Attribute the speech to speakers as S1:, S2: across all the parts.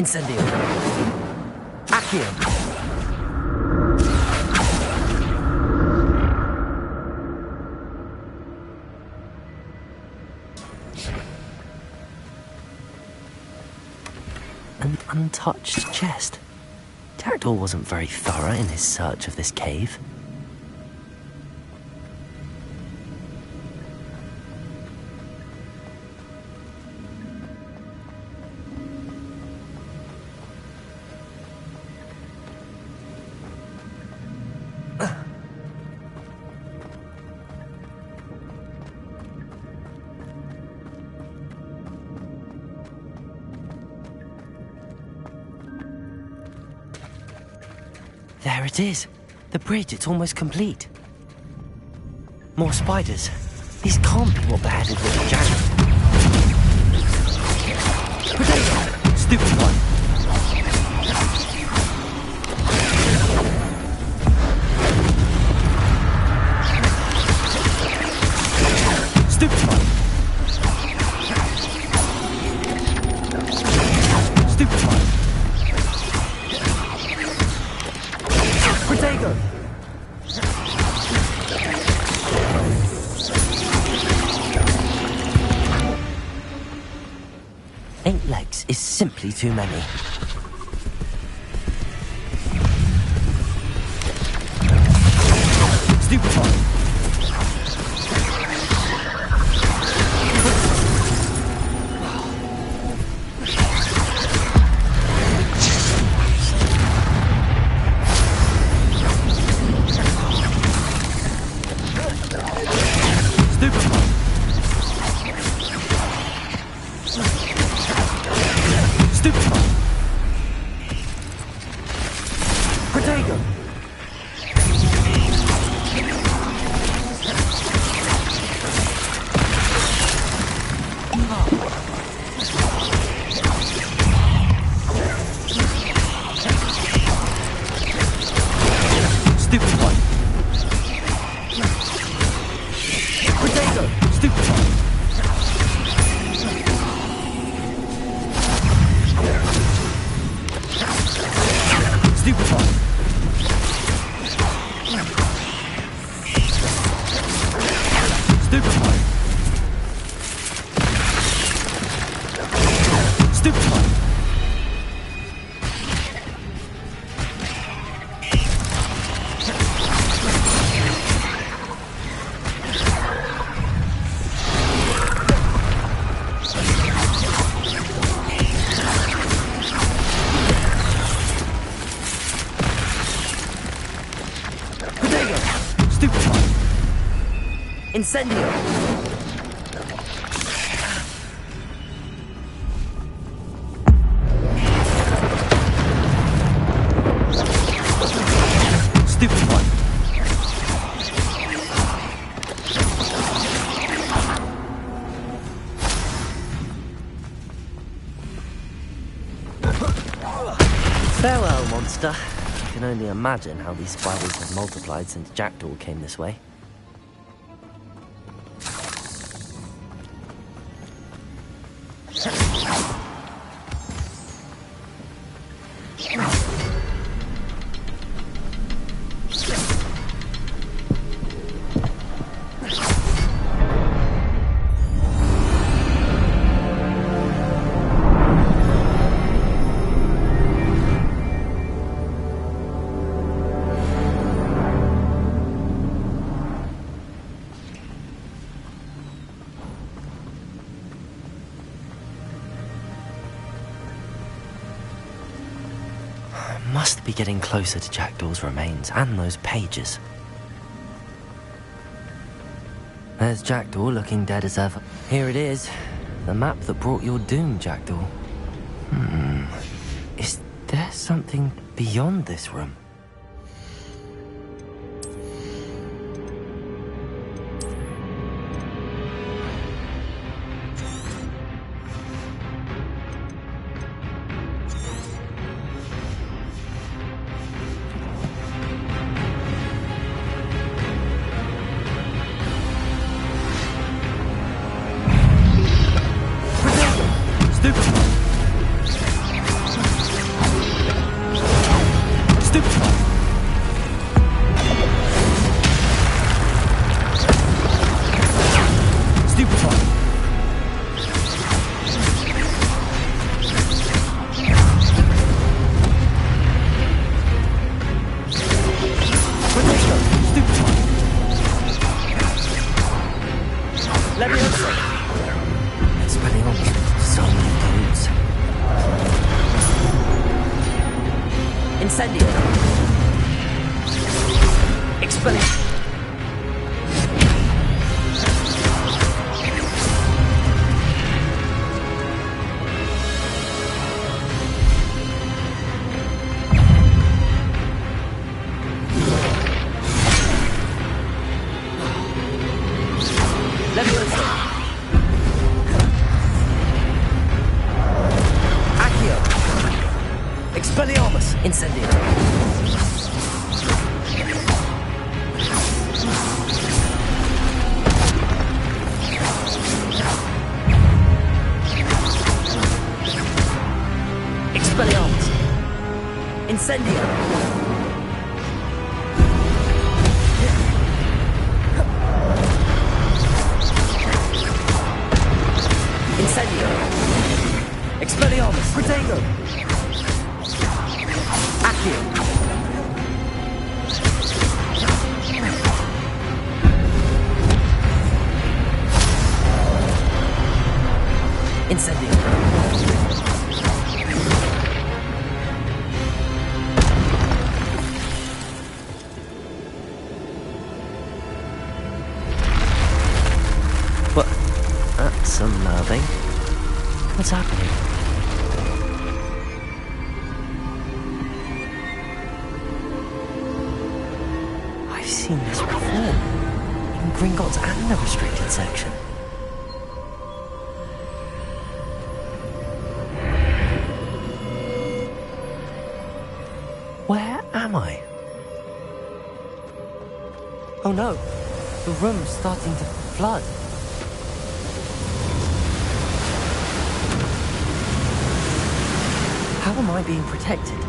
S1: Incendio. Accio. An untouched chest. Jackdaw wasn't very thorough in his search of this cave. There it is. The bridge, it's almost complete. More spiders. These can't be what beheaded Richard Jackdaw. Potato! Stupid one. Stupid one. Stupid one. Protego! 8 legs is simply too many. Stupid one. Incendio! Stupid one. Farewell, monster. I can only imagine how these spiders have multiplied since Jackdaw came this way. Must be getting closer to Jackdaw's remains and those pages. There's Jackdaw looking dead as ever. Here it is, the map that brought your doom, Jackdaw. Is there something beyond this room? Incendio. Expelliarmus. Leviosa. Accio. Expelliarmus. Incendio. Expelliarmus. Incendio. Incendio. Expelliarmus. Protego. Accio. Incendio. What? That's unnerving. What's happening? I've seen this before. In Gringotts and the restricted section. Where am I? Oh no, the room's starting to flood. How am I being protected?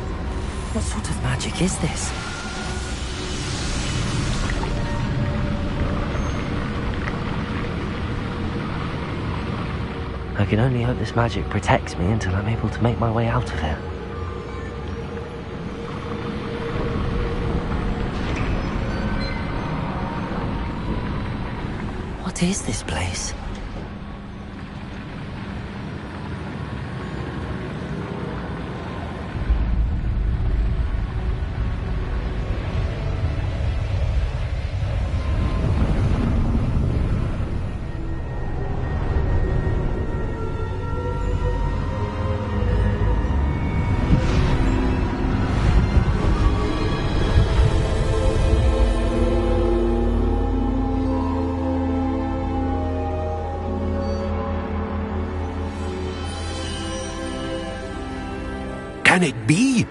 S1: What sort of magic is this? I can only hope this magic protects me until I'm able to make my way out of here. What is this place?
S2: Can it be?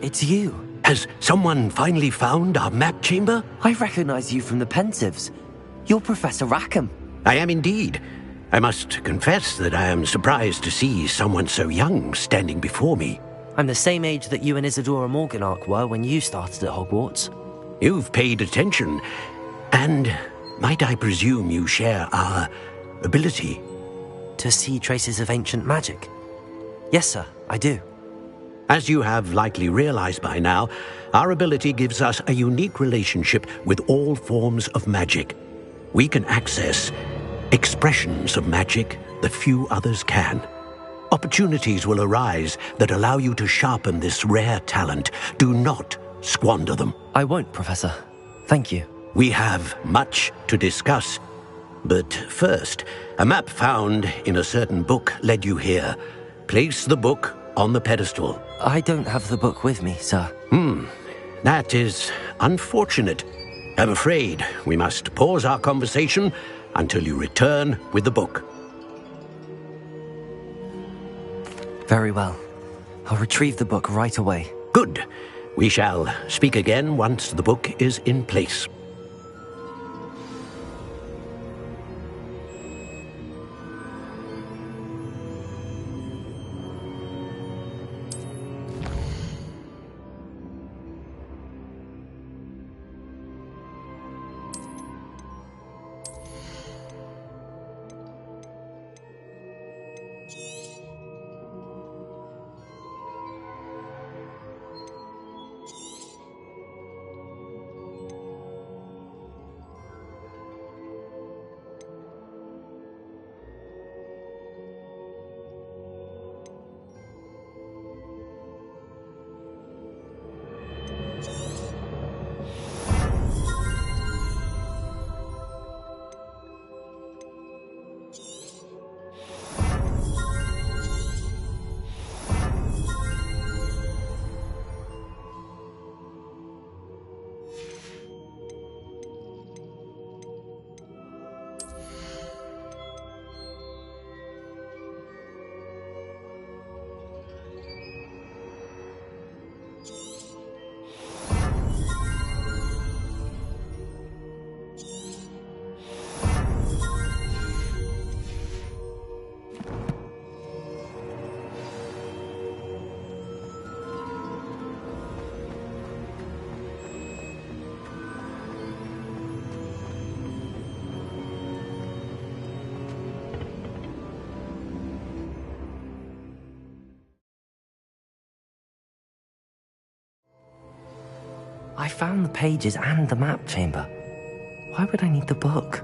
S1: It's you.
S2: Has someone finally found our map chamber?
S1: I recognize you from the Pensieves. You're Professor Rackham.
S2: I am indeed. I must confess that I am surprised to see someone so young standing before me.
S1: I'm the same age that you and Isadora Morganach were when you started at Hogwarts.
S2: You've paid attention, and might I presume you share our ability?
S1: To see traces of ancient magic? Yes, sir, I do.
S2: As you have likely realized by now, our ability gives us a unique relationship with all forms of magic. We can access expressions of magic that few others can. Opportunities will arise that allow you to sharpen this rare talent. Do not squander them.
S1: I won't, Professor. Thank you.
S2: We have much to discuss. But first, a map found in a certain book led you here. Place the book on the pedestal.
S1: I don't have the book with me, sir.
S2: That is unfortunate. I'm afraid we must pause our conversation until you return with the book.
S1: Very well. I'll retrieve the book right away.
S2: Good. We shall speak again once the book is in place.
S1: I found the pages and the map chamber. Why would I need the book?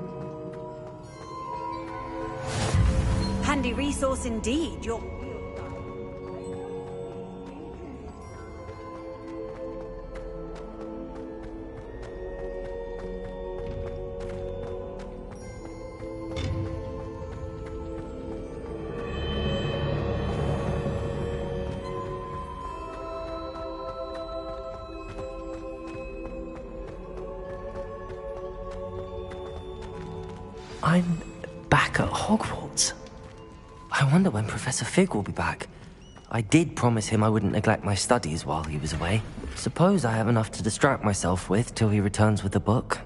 S3: Handy resource indeed.
S1: I'm back at Hogwarts. I wonder when Professor Fig will be back. I did promise him I wouldn't neglect my studies while he was away. Suppose I have enough to distract myself with till he returns with the book.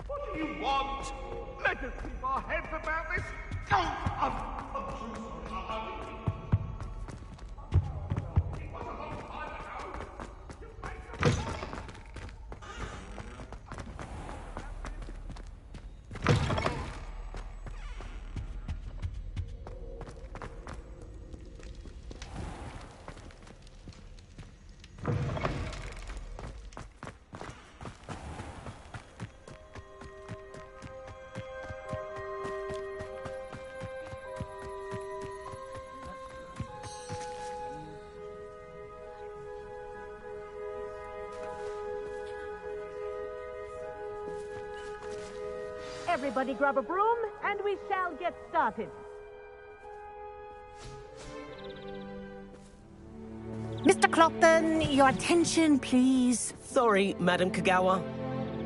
S4: What do you want? Let us keep our heads about this.
S5: Everybody grab a broom, and we shall get started. Mr. Clopton, your attention, please.
S1: Sorry, Madam Kagawa.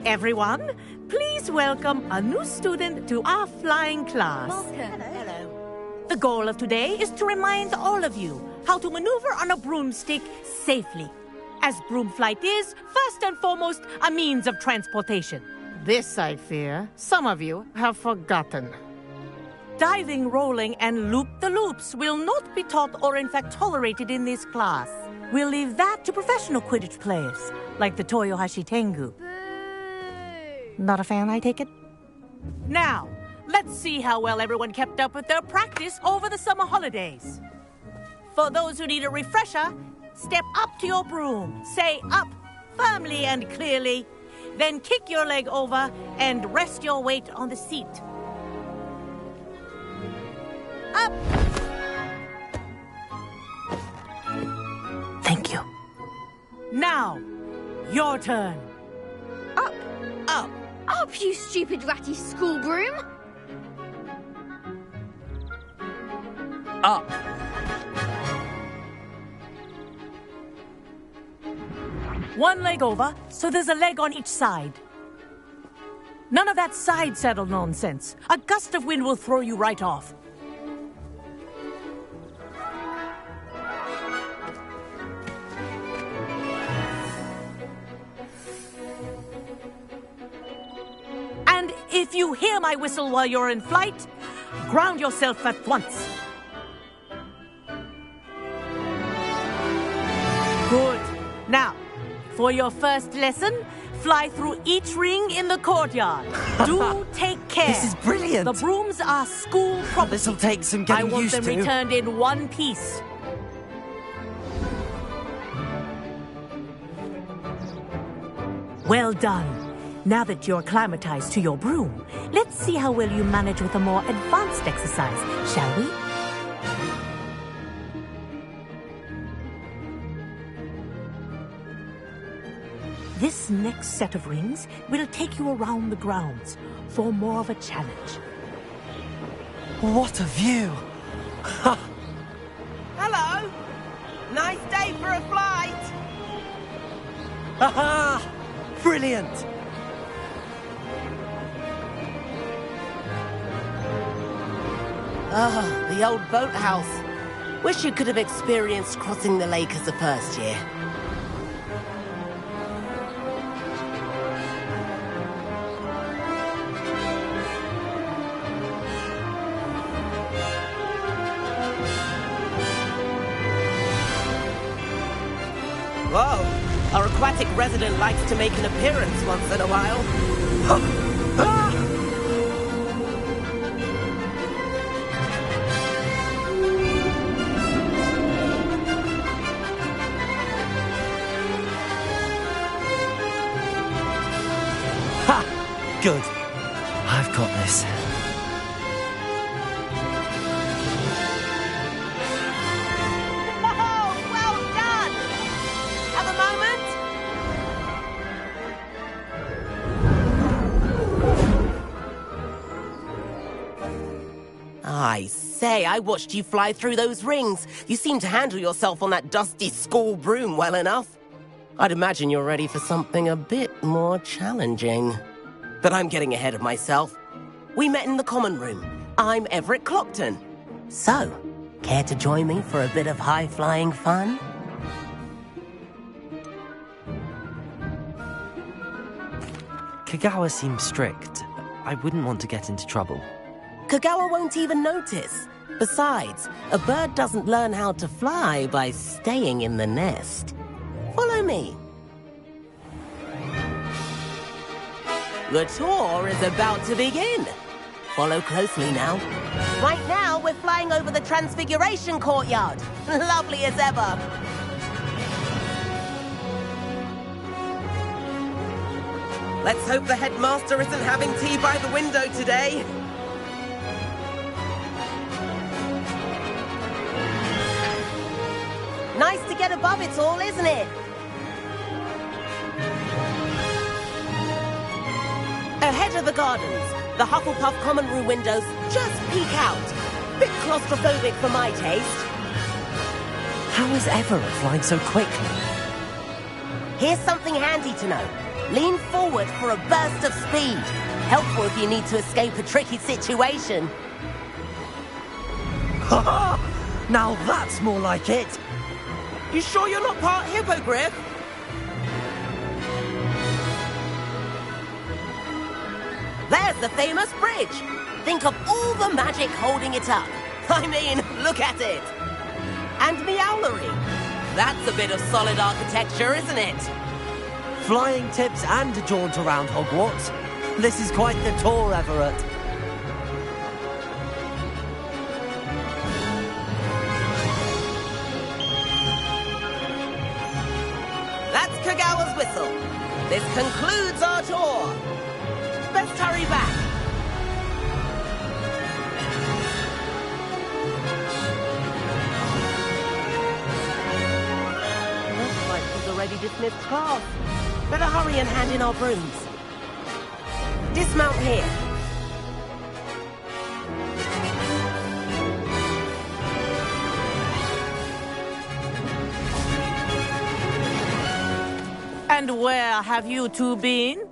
S5: Everyone, please welcome a new student to our flying class.
S3: Hello.
S5: The goal of today is to remind all of you how to maneuver on a broomstick safely, as broom flight is, first and foremost, a means of transportation. This, I fear, some of you have forgotten. Diving, rolling, and loop-the-loops will not be taught or in fact tolerated in this class. We'll leave that to professional Quidditch players, like the Toyohashi Tengu. Not a fan, I take it? Now, let's see how well everyone kept up with their practice over the summer holidays. For those who need a refresher, step up to your broom, say up firmly and clearly, then kick your leg over and rest your weight on the seat. Up!
S1: Thank you.
S5: Now, your turn.
S6: Up!
S5: Up!
S6: Up, you stupid ratty school broom!
S1: Up.
S5: One leg over, so there's a leg on each side. None of that side saddle nonsense. A gust of wind will throw you right off. And if you hear my whistle while you're in flight, ground yourself at once. Good. Now, for your first lesson, fly through each ring in the courtyard. Do take care.
S1: This is brilliant.
S5: The brooms are school property.
S1: This'll take some
S5: I
S1: getting
S5: want
S1: used
S5: them
S1: to.
S5: returned in one piece. Well done. Now that you're acclimatized to your broom, let's see how well you manage with a more advanced exercise, shall we? This next set of rings will take you around the grounds for more of a challenge.
S1: What a view!
S7: Hello! Nice day for a flight!
S1: Aha! Brilliant!
S7: Oh, the old boathouse. Wish you could have experienced crossing the lake as a first year. Whoa! Our aquatic resident likes to make an appearance once in a while.
S1: Good. I've got this.
S7: Oh, well done! Have a moment? I say, I watched you fly through those rings. You seem to handle yourself on that dusty school broom well enough. I'd imagine you're ready for something a bit more challenging. But I'm getting ahead of myself. We met in the common room. I'm Everett Clopton. So, care to join me for a bit of high-flying fun?
S1: Kagawa seems strict. I wouldn't want to get into trouble.
S7: Kagawa won't even notice. Besides, a bird doesn't learn how to fly by staying in the nest. Follow me. The tour is about to begin. Follow closely now. Right now, we're flying over the Transfiguration Courtyard. Lovely as ever. Let's hope the headmaster isn't having tea by the window today. Nice to get above it all, isn't it? Ahead of the gardens, the Hufflepuff common room windows just peek out. Bit claustrophobic for my taste.
S1: How is Everett flying so quickly?
S7: Here's something handy to know. Lean forward for a burst of speed. Helpful if you need to escape a tricky situation.
S1: Now that's more like it!
S7: You sure you're not part hippogriff? There's the famous bridge. Think of all the magic holding it up. I mean, look at it. And Meowlery. That's a bit of solid architecture, isn't it?
S1: Flying tips and a jaunt around Hogwarts. This is quite the tour, Everett.
S7: That's Kagawa's whistle. This concludes our tour. Best hurry back. Looks like we've already dismissed class. Better hurry and hand in our brooms. Dismount here.
S5: And where have you two been?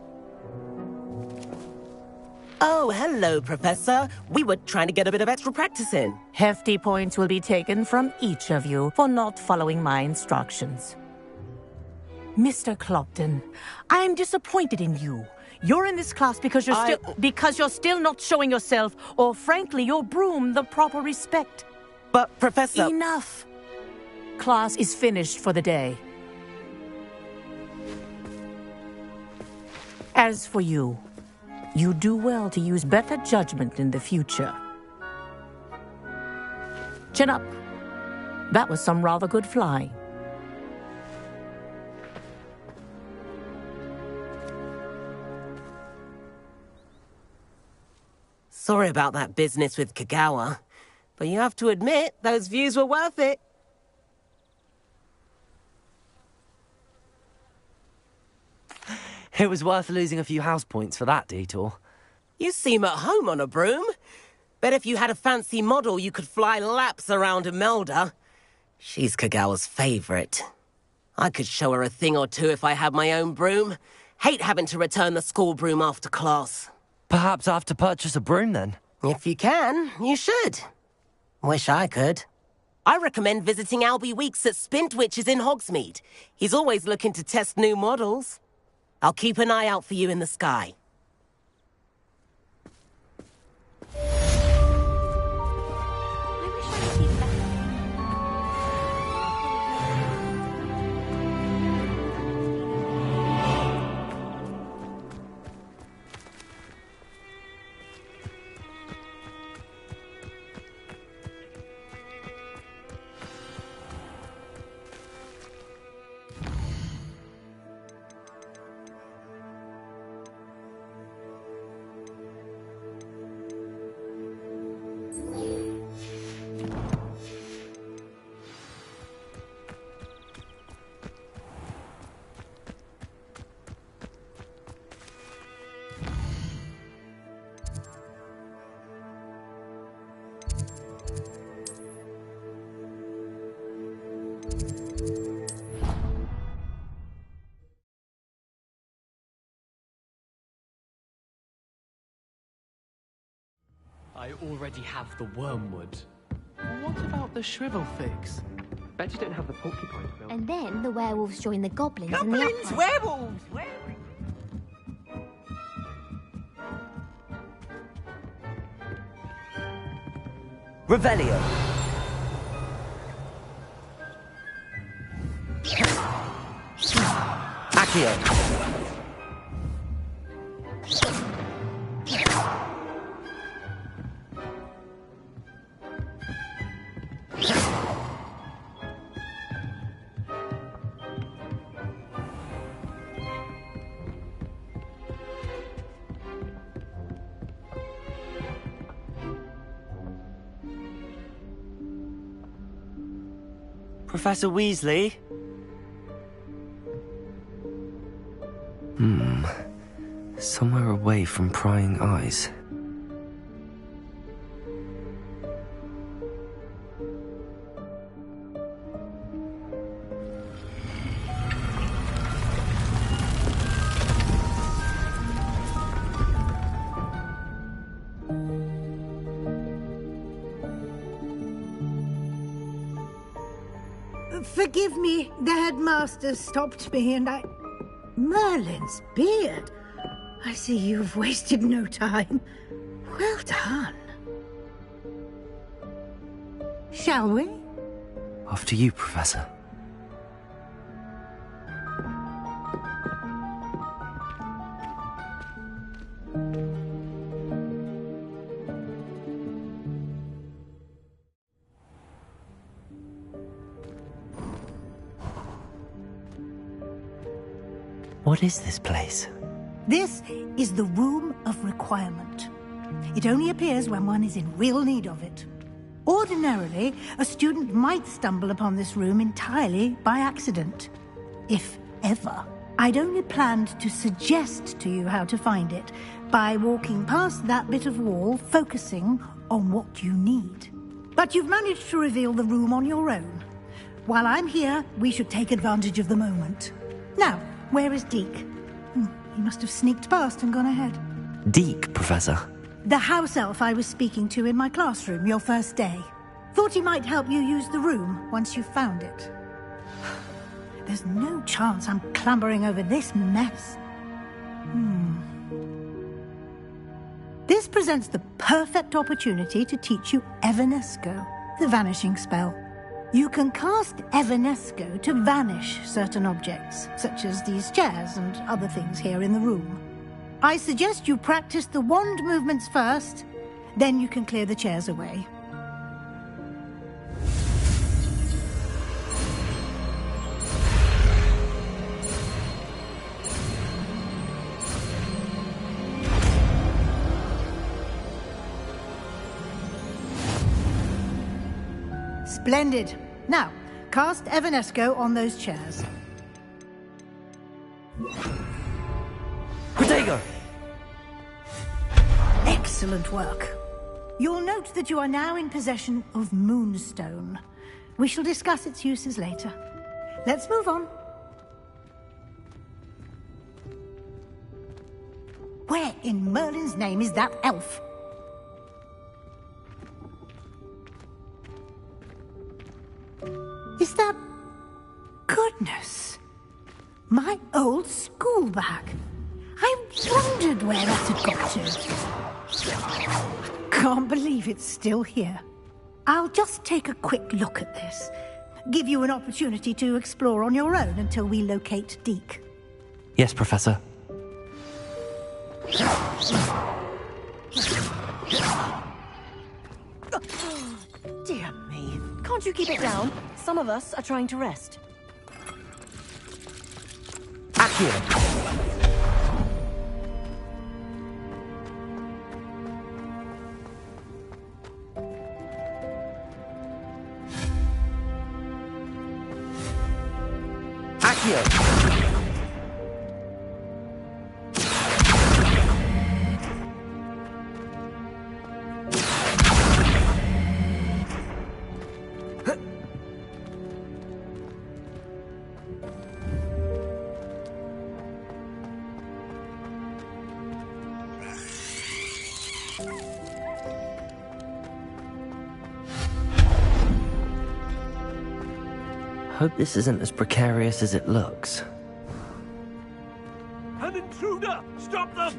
S7: Oh, hello, Professor. We were trying to get a bit of extra practice in.
S5: Hefty points will be taken from each of you for not following my instructions. Mr. Clopton, I am disappointed in you. You're in this class because you're still not showing yourself, or frankly, your broom, the proper respect.
S7: But, Professor...
S5: Enough. Class is finished for the day. As for you, you do well to use better judgment in the future. Chin up. That was some rather good flying.
S7: Sorry about that business with Kagawa, but you have to admit, those views were worth it.
S1: It was worth losing a few house points for that detour.
S7: You seem at home on a broom. Bet if you had a fancy model, you could fly laps around Imelda. She's Kagawa's favorite. I could show her a thing or two if I had my own broom. Hate having to return the school broom after class.
S1: Perhaps I have to purchase a broom then.
S7: If you can, you should. Wish I could. I recommend visiting Albie Weeks at Spintwitches in Hogsmeade. He's always looking to test new models. I'll keep an eye out for you in the sky.
S8: I already have the wormwood. What about the shrivel fix? Bet you don't have the porcupine quill.
S6: And then the werewolves join the goblins in the
S3: Goblins,
S6: upright.
S3: werewolves,
S1: Revelio. Accio. Professor Weasley? Somewhere away from prying eyes.
S9: Forgive me, the headmaster stopped me and I... Merlin's beard. I see you've wasted no time. Well done. Shall we?
S1: After you, Professor. What is this place?
S9: This is the Room of Requirement. It only appears when one is in real need of it. Ordinarily, a student might stumble upon this room entirely by accident. If ever. I'd only planned to suggest to you how to find it by walking past that bit of wall, focusing on what you need. But you've managed to reveal the room on your own. While I'm here, we should take advantage of the moment. Now, where is Deke? He must have sneaked past and gone ahead.
S1: Deke, Professor.
S9: The house elf I was speaking to in my classroom your first day. Thought he might help you use the room once you found it. There's no chance I'm clambering over this mess. This presents the perfect opportunity to teach you Evanesco, the vanishing spell. You can cast Evanesco to vanish certain objects, such as these chairs and other things here in the room. I suggest you practice the wand movements first, then you can clear the chairs away. Splendid. Now, cast Evanesco on those chairs.
S1: Protego!
S9: Excellent work. You'll note that you are now in possession of Moonstone. We shall discuss its uses later. Let's move on. Where in Merlin's name is that elf? Is that... Goodness! My old school bag. I wondered where that had got to. Can't believe it's still here. I'll just take a quick look at this. Give you an opportunity to explore on your own until we locate Deke.
S1: Yes, Professor.
S3: Dear me. Can't you keep it down? Some of us are trying to rest.
S1: Accio! Hope this isn't as precarious as it looks.
S4: An intruder! Stop them!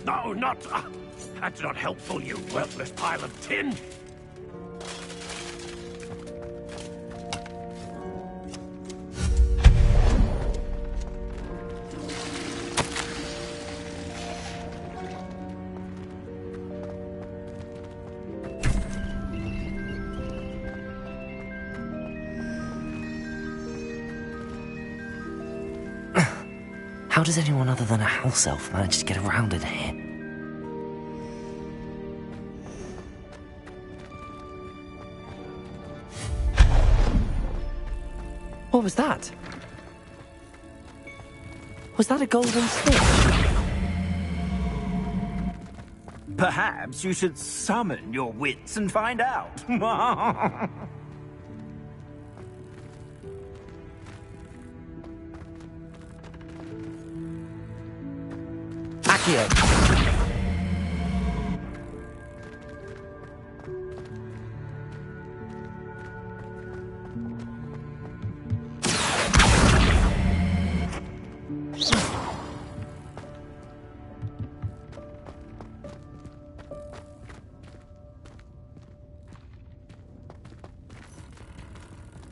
S4: No, not... that's not helpful, you worthless pile of tin!
S1: How does anyone other than a house elf manage to get around in here? What was that? Was that a golden stitch?
S10: Perhaps you should summon your wits and find out.
S1: Accio!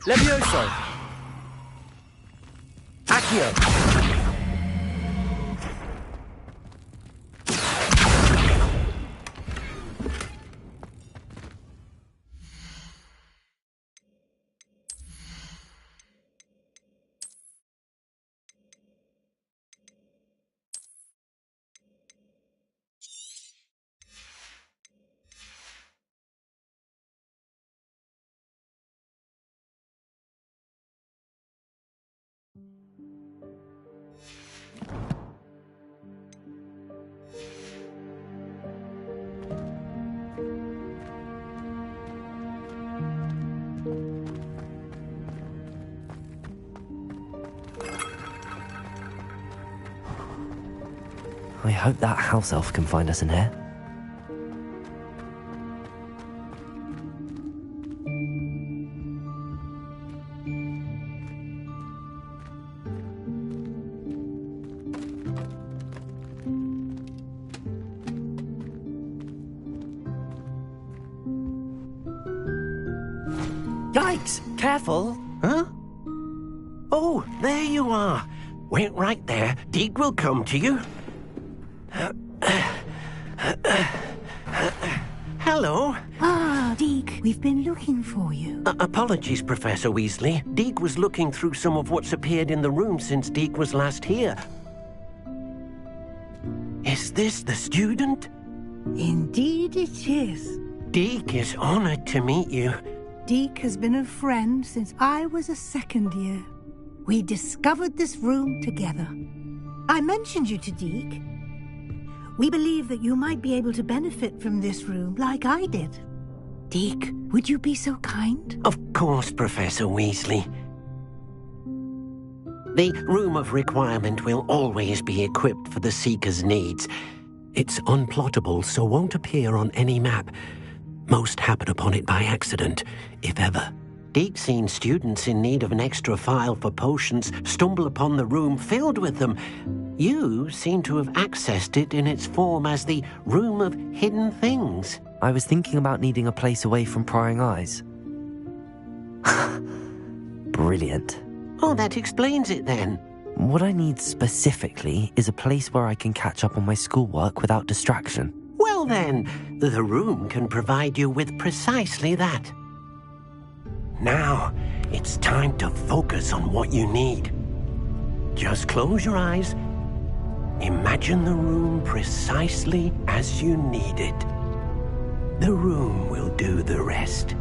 S1: Levioso! Accio! I hope that house elf can find us in here.
S2: Yikes! Careful! Huh? Oh, there you are. Wait right there. Deke will come to you. Hello.
S9: Ah, Deke, we've been looking for you.
S2: Apologies, Professor Weasley. Deke was looking through some of what's appeared in the room since Deke was last here. Is this the student?
S9: Indeed it is.
S2: Deek is honored to meet you.
S9: Deek has been a friend since I was a second year. We discovered this room together. I mentioned you to Deek. We believe that you might be able to benefit from this room like I did. Deek, would you be so kind?
S2: Of course, Professor Weasley. The Room of Requirement will always be equipped for the Seeker's needs. It's unplottable, so won't appear on any map. Most happen upon it by accident, if ever. Deek's seen students in need of an extra file for potions stumble upon the room filled with them. You seem to have accessed it in its form as the Room of Hidden Things.
S1: I was thinking about needing a place away from prying eyes. Brilliant.
S2: Oh, that explains it then.
S1: What I need specifically is a place where I can catch up on my schoolwork without distraction.
S2: Well then, the room can provide you with precisely that. Now, it's time to focus on what you need. Just close your eyes. Imagine the room precisely as you need it. The room will do the rest.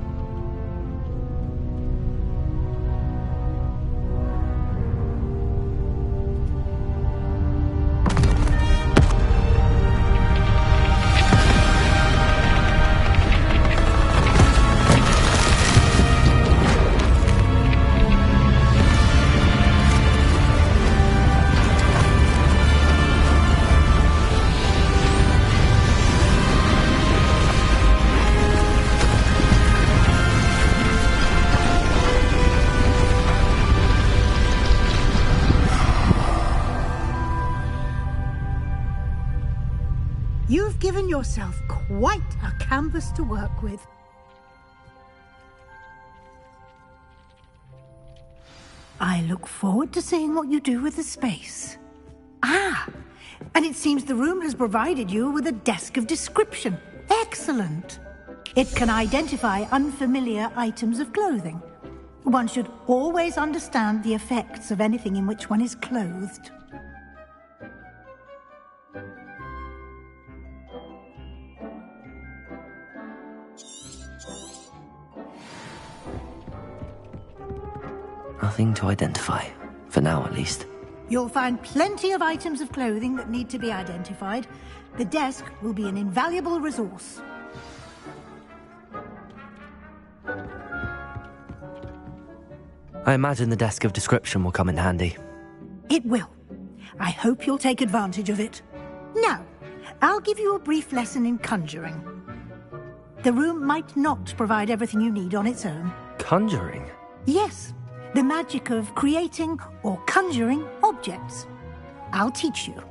S9: You've given yourself quite a canvas to work with. I look forward to seeing what you do with the space. Ah, and it seems the room has provided you with a desk of description. Excellent. It can identify unfamiliar items of clothing. One should always understand the effects of anything in which one is clothed.
S1: Nothing to identify, for now at least.
S9: You'll find plenty of items of clothing that need to be identified. The desk will be an invaluable resource.
S1: I imagine the desk of description will come in handy.
S9: It will. I hope you'll take advantage of it. Now, I'll give you a brief lesson in conjuring. The room might not provide everything you need on its own.
S1: Conjuring?
S9: Yes, the magic of creating or conjuring objects. I'll teach you.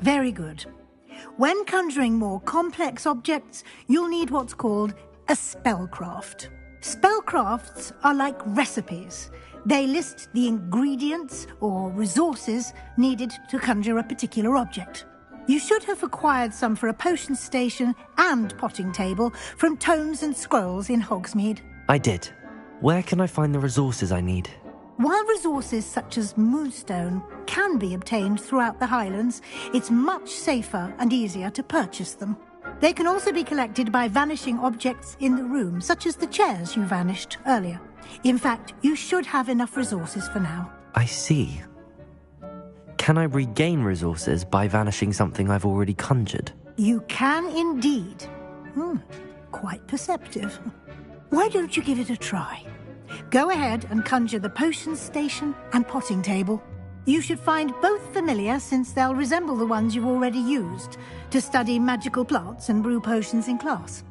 S9: Very good. When conjuring more complex objects, you'll need what's called a spellcraft. Spellcrafts are like recipes. They list the ingredients or resources needed to conjure a particular object. You should have acquired some for a potion station and potting table from Tomes and Scrolls in Hogsmeade.
S1: I did. Where can I find the resources I need?
S9: While resources such as Moonstone can be obtained throughout the Highlands, it's much safer and easier to purchase them. They can also be collected by vanishing objects in the room, such as the chairs you vanished earlier. In fact, you should have enough resources for now.
S1: I see. Can I regain resources by vanishing something I've already conjured?
S9: You can indeed. Quite perceptive. Why don't you give it a try? Go ahead and conjure the potion station and potting table. You should find both familiar, since they'll resemble the ones you've already used to study magical plants and brew potions in class.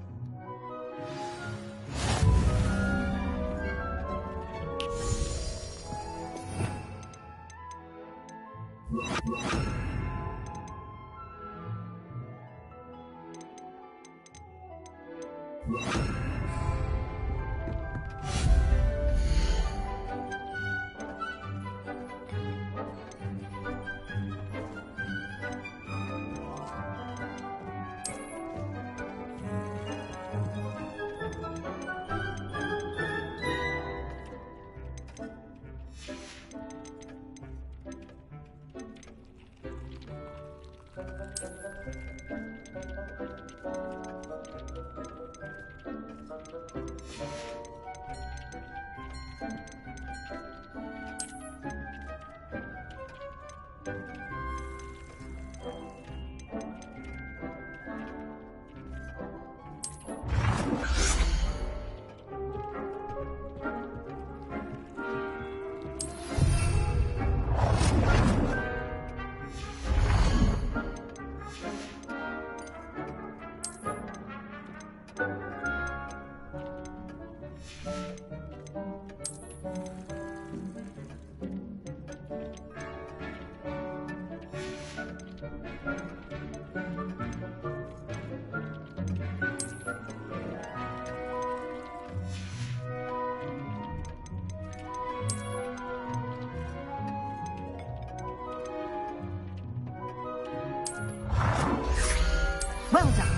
S9: Well done.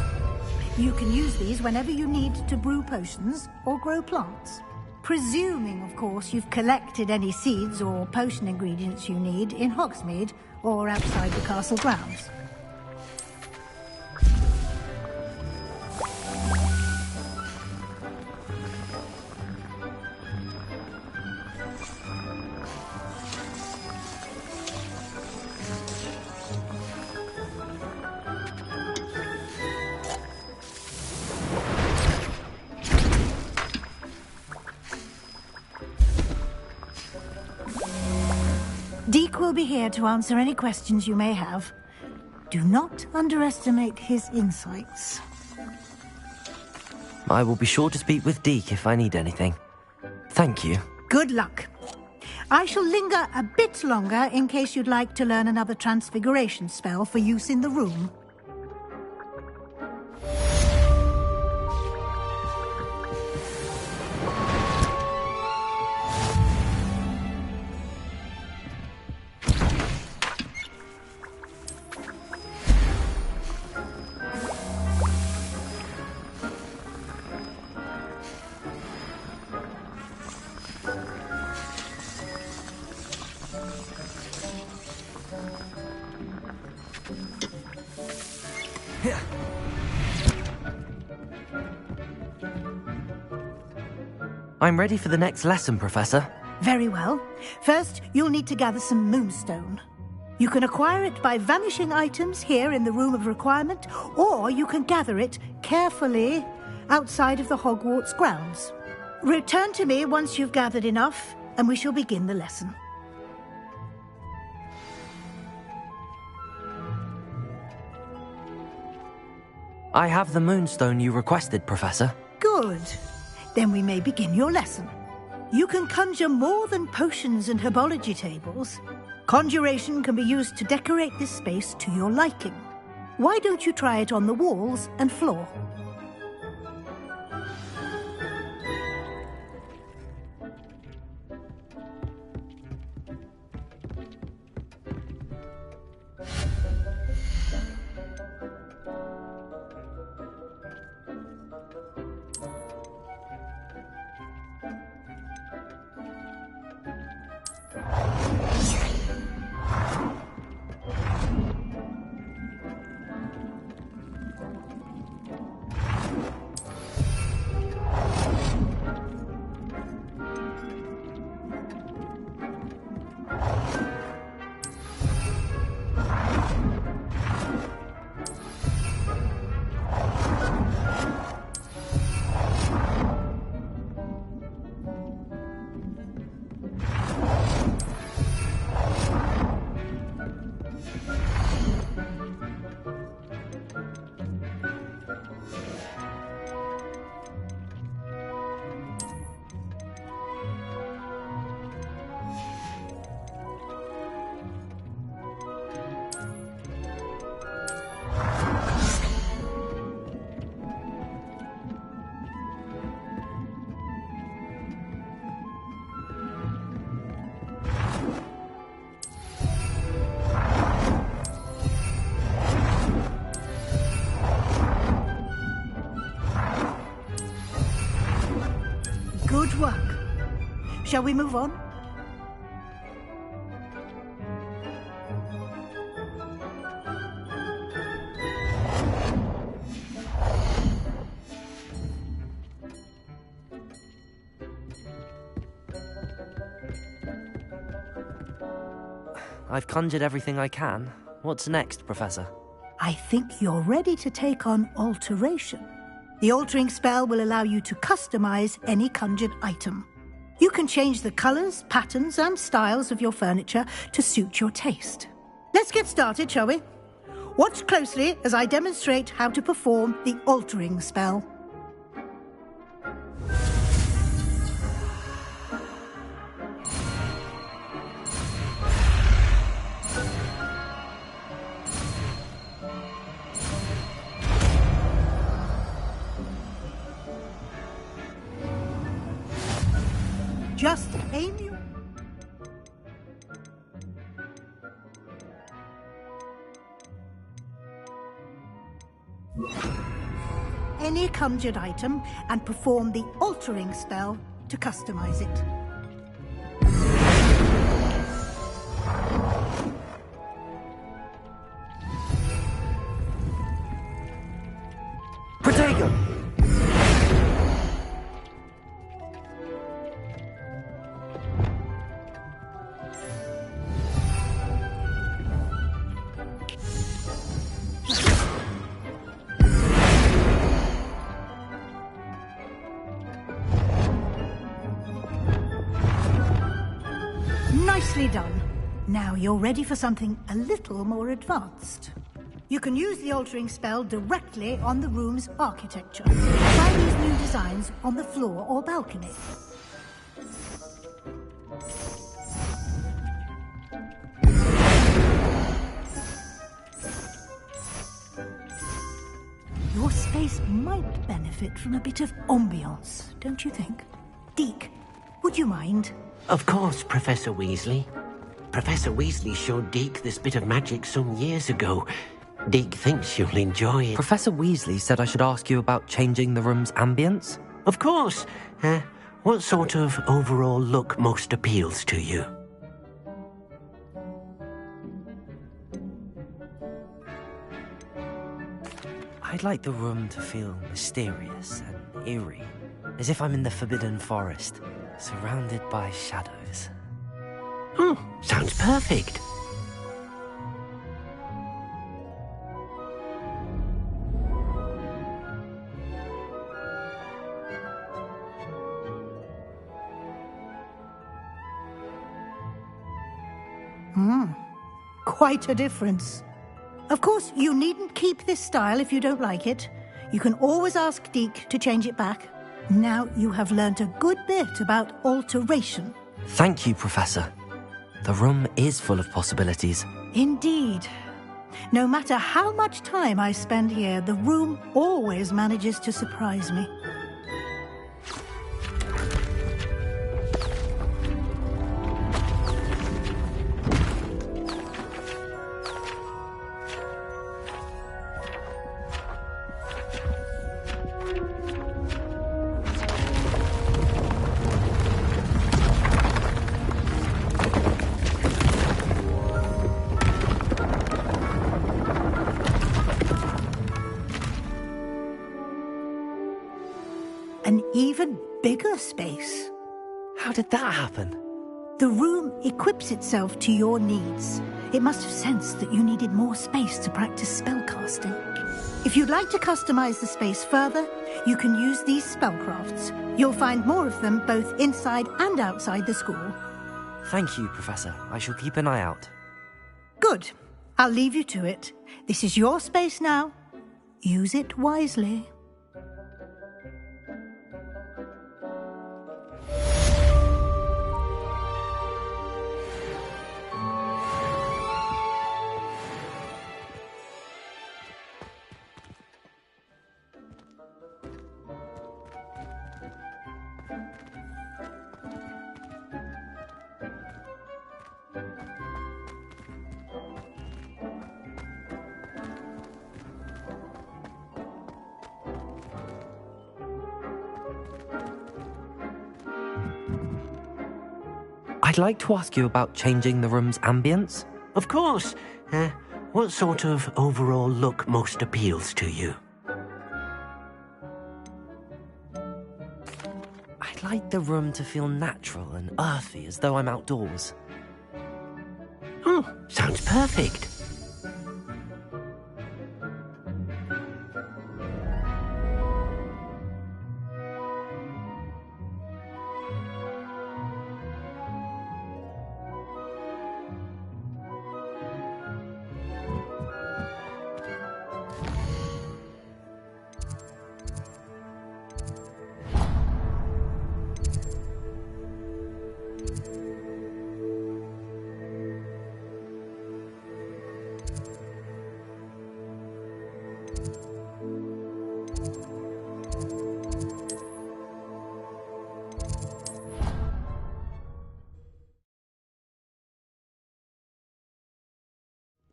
S9: You can use these whenever you need to brew potions or grow plants. Presuming, of course, you've collected any seeds or potion ingredients you need in Hogsmeade or outside the castle grounds. Deek will be here to answer any questions you may have. Do not underestimate his insights.
S1: I will be sure to speak with Deek if I need anything. Thank you.
S9: Good luck. I shall linger a bit longer in case you'd like to learn another transfiguration spell for use in the room.
S1: I'm ready for the next lesson, Professor.
S9: Very well. First, you'll need to gather some moonstone. You can acquire it by vanishing items here in the Room of Requirement, or you can gather it carefully outside of the Hogwarts grounds. Return to me once you've gathered enough, and we shall begin the lesson.
S1: I have the moonstone you requested, Professor.
S9: Good. Then we may begin your lesson. You can conjure more than potions and herbology tables. Conjuration can be used to decorate this space to your liking. Why don't you try it on the walls and floor? Good work. Shall we move on?
S1: I've conjured everything I can. What's next, Professor?
S9: I think you're ready to take on alteration. The altering spell will allow you to customize any conjured item. You can change the colors, patterns, and styles of your furniture to suit your taste. Let's get started, shall we? Watch closely as I demonstrate how to perform the altering spell. Just aim you. Any conjured item and perform the altering spell to customize it.
S1: Protego!
S9: Nicely done. Now you're ready for something a little more advanced. You can use the altering spell directly on the room's architecture. Try these new designs on the floor or balcony. Your space might benefit from a bit of ambiance, don't you think? Deek, would you mind?
S2: Of course, Professor Weasley. Professor Weasley showed Deke this bit of magic some years ago. Deke thinks you'll enjoy it.
S1: Professor Weasley said I should ask you about changing the room's ambience?
S2: Of course. What sort of overall look most appeals to you?
S1: I'd like the room to feel mysterious and eerie, as if I'm in the Forbidden Forest, surrounded by shadows.
S2: Oh, sounds perfect.
S9: Quite a difference. Of course, you needn't keep this style if you don't like it. You can always ask Deke to change it back. Now you have learnt a good bit about alteration.
S1: Thank you, Professor. The room is full of possibilities.
S9: Indeed. No matter how much time I spend here, the room always manages to surprise me. An even bigger space.
S1: How did that happen?
S9: The room equips itself to your needs. It must have sensed that you needed more space to practice spellcasting. If you'd like to customize the space further, you can use these spellcrafts. You'll find more of them both inside and outside the school.
S1: Thank you, Professor. I shall keep an eye out.
S9: Good. I'll leave you to it. This is your space now. Use it wisely.
S1: I'd like to ask you about changing the room's ambience.
S2: Of course. What sort of overall look most appeals to you?
S1: I'd like the room to feel natural and earthy, as though I'm outdoors.
S2: Oh, sounds perfect.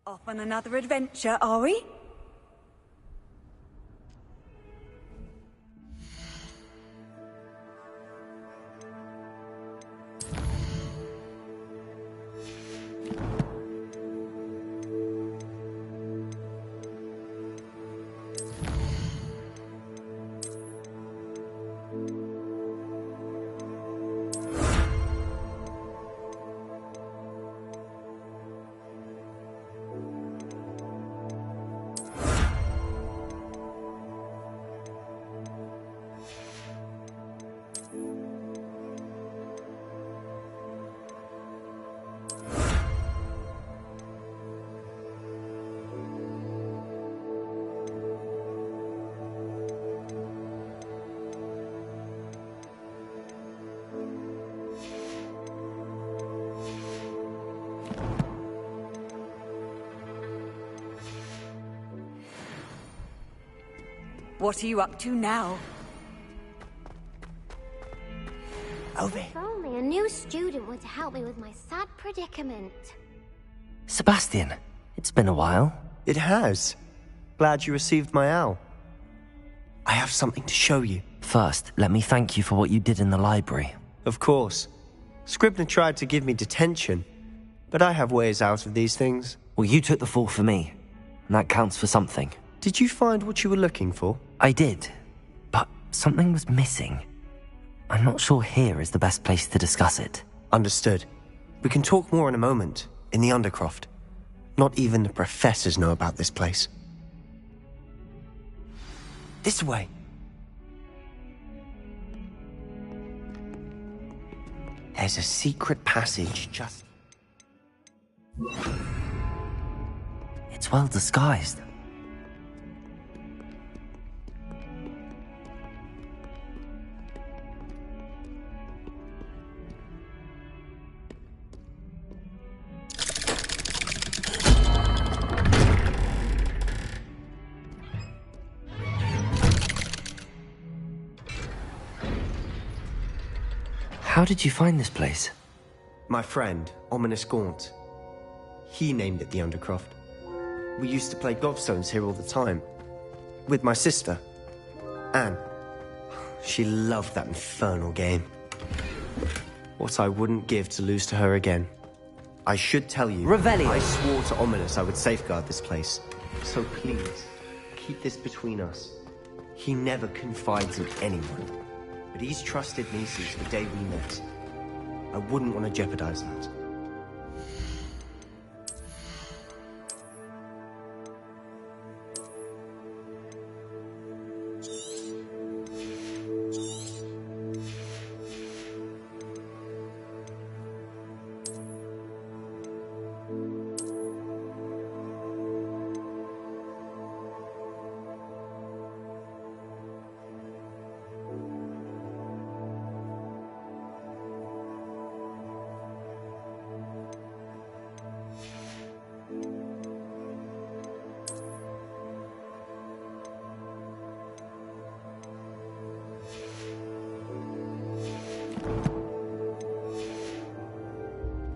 S11: Off on another adventure, are we? What are you up to now?
S10: Over.
S6: If only a new student were to help me with my sad predicament.
S1: Sebastian, it's been a while.
S12: It has. Glad you received my owl. I have something to show you.
S1: First, let me thank you for what you did in the library.
S12: Of course. Scribner tried to give me detention, but I have ways out of these things.
S1: Well, you took the fall for me, and that counts for something.
S12: Did you find what you were looking for?
S1: I did, but something was missing. I'm not sure here is the best place to discuss it.
S12: Understood. We can talk more in a moment, in the Undercroft. Not even the professors know about this place. This way. There's a secret passage just...
S1: It's well disguised. How did you find this place?
S12: My friend, Ominous Gaunt. He named it the Undercroft. We used to play gobstones here all the time. With my sister, Anne. She loved that infernal game. What I wouldn't give to lose to her again. I should tell you,
S1: Revelio.
S12: I swore to Ominous I would safeguard this place. So please, keep this between us. He never confides in anyone. But he's trusted me since the day we met. I wouldn't want to jeopardize that.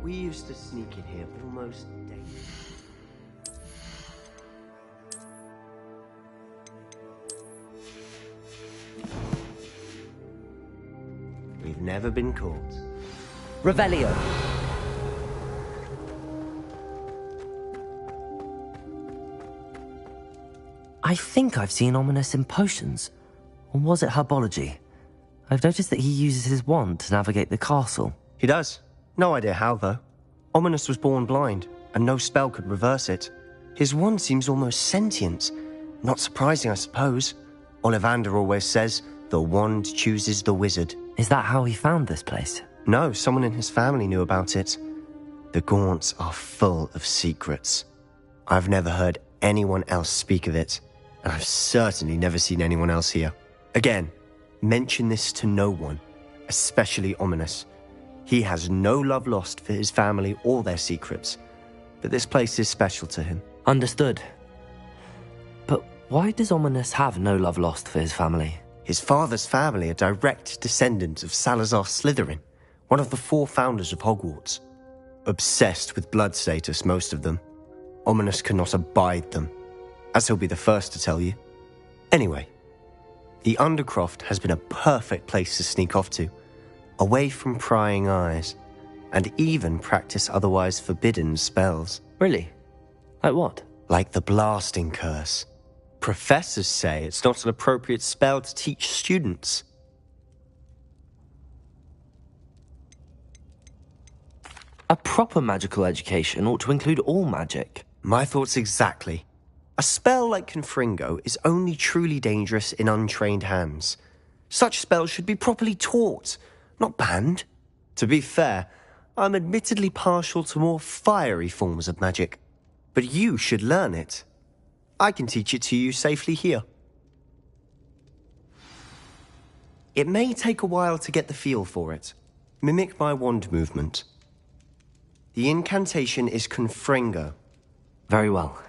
S12: We used to sneak in here almost daily. We've never been caught.
S1: Revelio. I think I've seen Ominous in potions. Or was it herbology? I've noticed that he uses his wand to navigate the castle.
S12: He does. No idea how, though. Ominous was born blind, and no spell could reverse it. His wand seems almost sentient. Not surprising, I suppose. Ollivander always says, the wand chooses the wizard.
S1: Is that how he found this place?
S12: No, someone in his family knew about it. The Gaunts are full of secrets. I've never heard anyone else speak of it, and I've certainly never seen anyone else here. Again, mention this to no one, especially Ominous. He has no love lost for his family or their secrets, but this place is special to him.
S1: Understood. But why does Ominous have no love lost for his family?
S12: His father's family are direct descendants of Salazar Slytherin, one of the 4 founders of Hogwarts. Obsessed with blood status, most of them. Ominis could not abide them, as he'll be the first to tell you. Anyway, the Undercroft has been a perfect place to sneak off to, away from prying eyes, and even practice otherwise forbidden spells.
S1: Really? Like what?
S12: Like the Blasting Curse. Professors say it's not an appropriate spell to teach students.
S1: A proper magical education ought to include all magic.
S12: My thoughts exactly. A spell like Confringo is only truly dangerous in untrained hands. Such spells should be properly taught, not banned. To be fair, I'm admittedly partial to more fiery forms of magic. But you should learn it. I can teach it to you safely here. It may take a while to get the feel for it. Mimic my wand movement. The incantation is Confringo.
S1: Very well.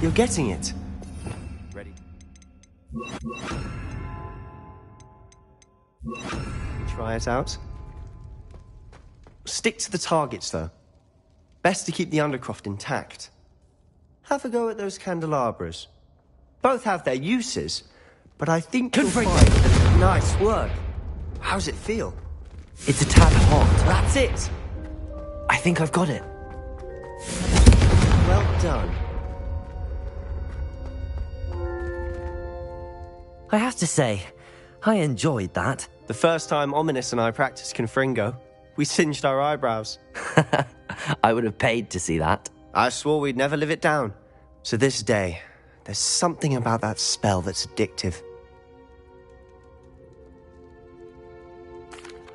S12: You're getting it. Ready? Try it out. Stick to the targets, though. Best to keep the Undercroft intact. Have a go at those candelabras. Both have their uses, but I think you'll find that... Nice work. How's it feel?
S1: It's a tad hot.
S12: That's it.
S1: I think I've got it.
S12: Well done.
S1: I have to say, I enjoyed that.
S12: The first time Ominis and I practiced Confringo, we singed our eyebrows.
S1: I would have paid to see that.
S12: I swore we'd never live it down. So this day, there's something about that spell that's addictive.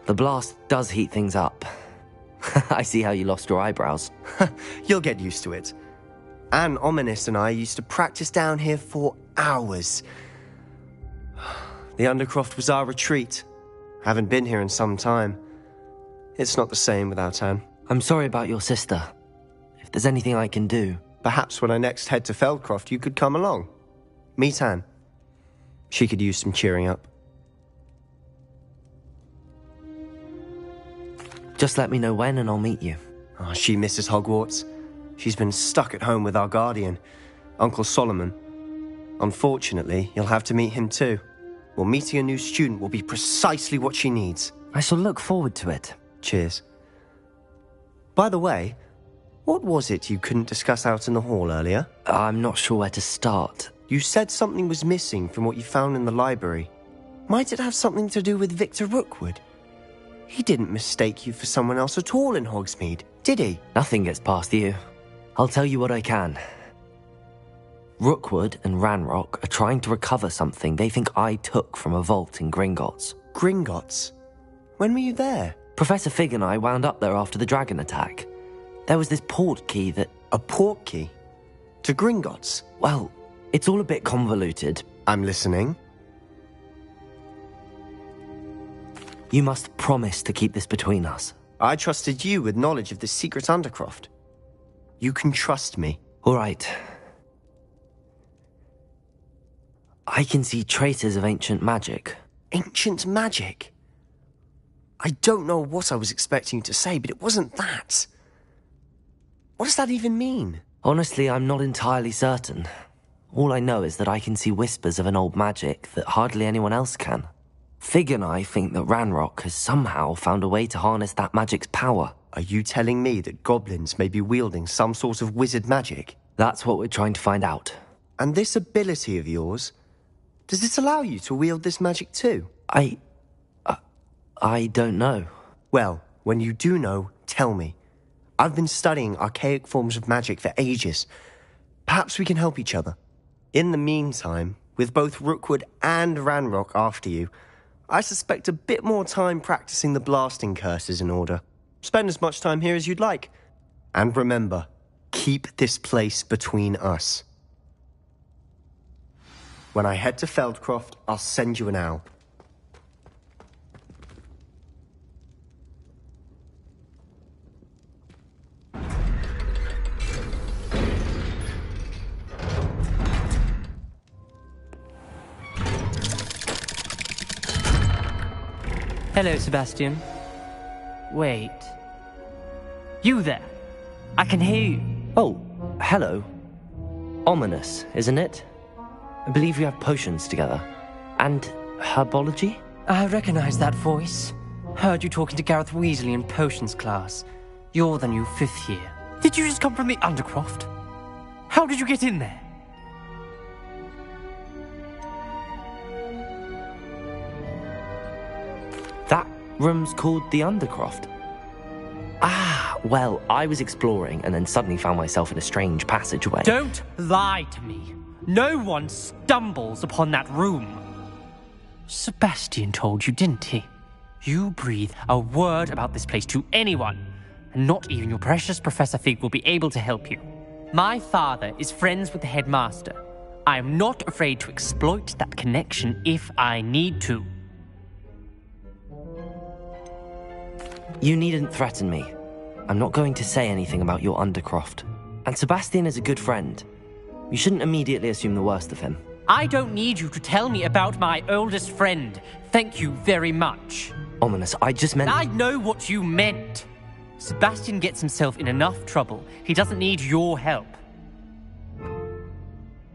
S1: The blast does heat things up. I see how you lost your eyebrows.
S12: You'll get used to it. Anne Ominis and I used to practice down here for hours. The Undercroft was our retreat. Haven't been here in some time. It's not the same without Anne.
S1: I'm sorry about your sister. If there's anything I can do...
S12: Perhaps when I next head to Feldcroft, you could come along. Meet Anne. She could use some cheering up.
S1: Just let me know when and I'll meet you.
S12: Oh, she misses Hogwarts. She's been stuck at home with our guardian, Uncle Solomon. Unfortunately, you'll have to meet him too. Well, meeting a new student will be precisely what she needs.
S1: I shall look forward to it.
S12: Cheers. By the way, what was it you couldn't discuss out in the hall earlier?
S1: I'm not sure where to start.
S12: You said something was missing from what you found in the library. Might it have something to do with Victor Rookwood? He didn't mistake you for someone else at all in Hogsmeade, did he?
S1: Nothing gets past you. I'll tell you what I can. Rookwood and Ranrock are trying to recover something they think I took from a vault in Gringotts.
S12: Gringotts? When were you there?
S1: Professor Fig and I wound up there after the dragon attack. There was this port key that...
S12: A port key? To Gringotts?
S1: Well, it's all a bit convoluted.
S12: I'm listening.
S1: You must promise to keep this between us.
S12: I trusted you with knowledge of the secret Undercroft. You can trust me.
S1: All right. I can see traces of ancient magic.
S12: Ancient magic? I don't know what I was expecting you to say, but it wasn't that. What does that even mean?
S1: Honestly, I'm not entirely certain. All I know is that I can see whispers of an old magic that hardly anyone else can. Fig and I think that Ranrock has somehow found a way to harness that magic's power.
S12: Are you telling me that goblins may be wielding some sort of wizard magic?
S1: That's what we're trying to find out.
S12: And this ability of yours, does it allow you to wield this magic too?
S1: I don't know.
S12: Well, when you do know, tell me. I've been studying archaic forms of magic for ages. Perhaps we can help each other. In the meantime, with both Rookwood and Ranrock after you, I suspect a bit more time practicing the blasting curse is in order. Spend as much time here as you'd like. And remember, keep this place between us. When I head to Feldcroft, I'll send you an owl.
S13: Hello, Sebastian. Wait. You there? I can hear you.
S1: Oh, hello. Ominous, isn't it? I believe we have potions together. And herbology?
S13: I recognize that voice. Heard you talking to Gareth Weasley in potions class. You're the new 5th year. Did you just come from the Undercroft? How did you get in there?
S1: That room's called the Undercroft. Ah, well, I was exploring and then suddenly found myself in a strange passageway.
S13: Don't lie to me. No one stumbles upon that room. Sebastian told you, didn't he? You breathe a word about this place to anyone, and not even your precious Professor Fig will be able to help you. My father is friends with the headmaster. I am not afraid to exploit that connection if I need to.
S1: You needn't threaten me. I'm not going to say anything about your Undercroft. And Sebastian is a good friend. You shouldn't immediately assume the worst of him.
S13: I don't need you to tell me about my oldest friend. Thank you very much.
S1: Ominous, I just meant...
S13: I know what you meant. Sebastian gets himself in enough trouble. He doesn't need your help.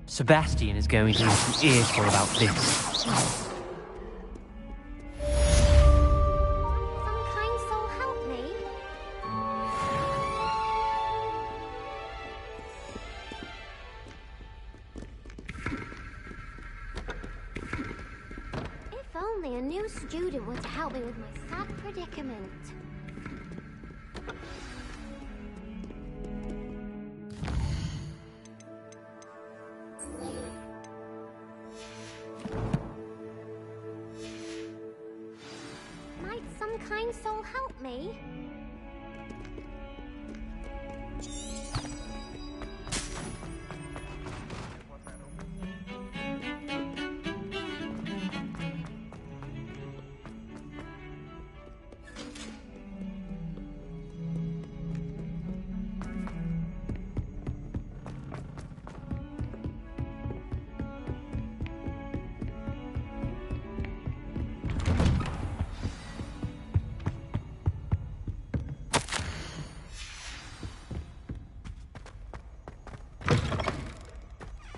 S13: Sebastian is going to need some earful about this.
S6: A new student were to help me with my sad predicament. Might some kind soul help me?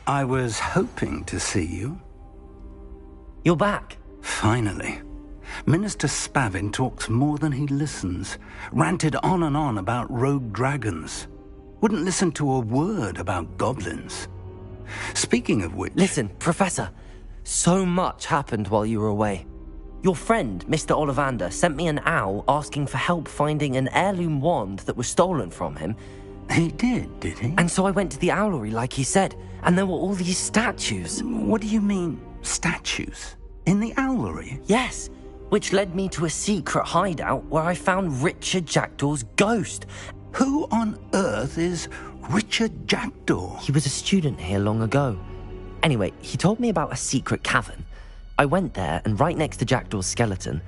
S14: I was hoping to see you.
S1: You're back.
S14: Finally. Minister Spavin talks more than he listens. Ranted on and on about rogue dragons. Wouldn't listen to a word about goblins. Speaking of which...
S1: Listen, Professor. So much happened while you were away. Your friend, Mr. Ollivander, sent me an owl asking for help finding an heirloom wand that was stolen from him.
S14: He did he?
S1: And so I went to the owlery like he said, and there were all these statues.
S14: What do you mean, statues? In the owlery?
S1: Yes, which led me to a secret hideout where I found Richard Jackdaw's ghost.
S14: Who on earth is Richard Jackdaw?
S1: He was a student here long ago. Anyway, he told me about a secret cavern. I went there, and right next to Jackdaw's skeleton,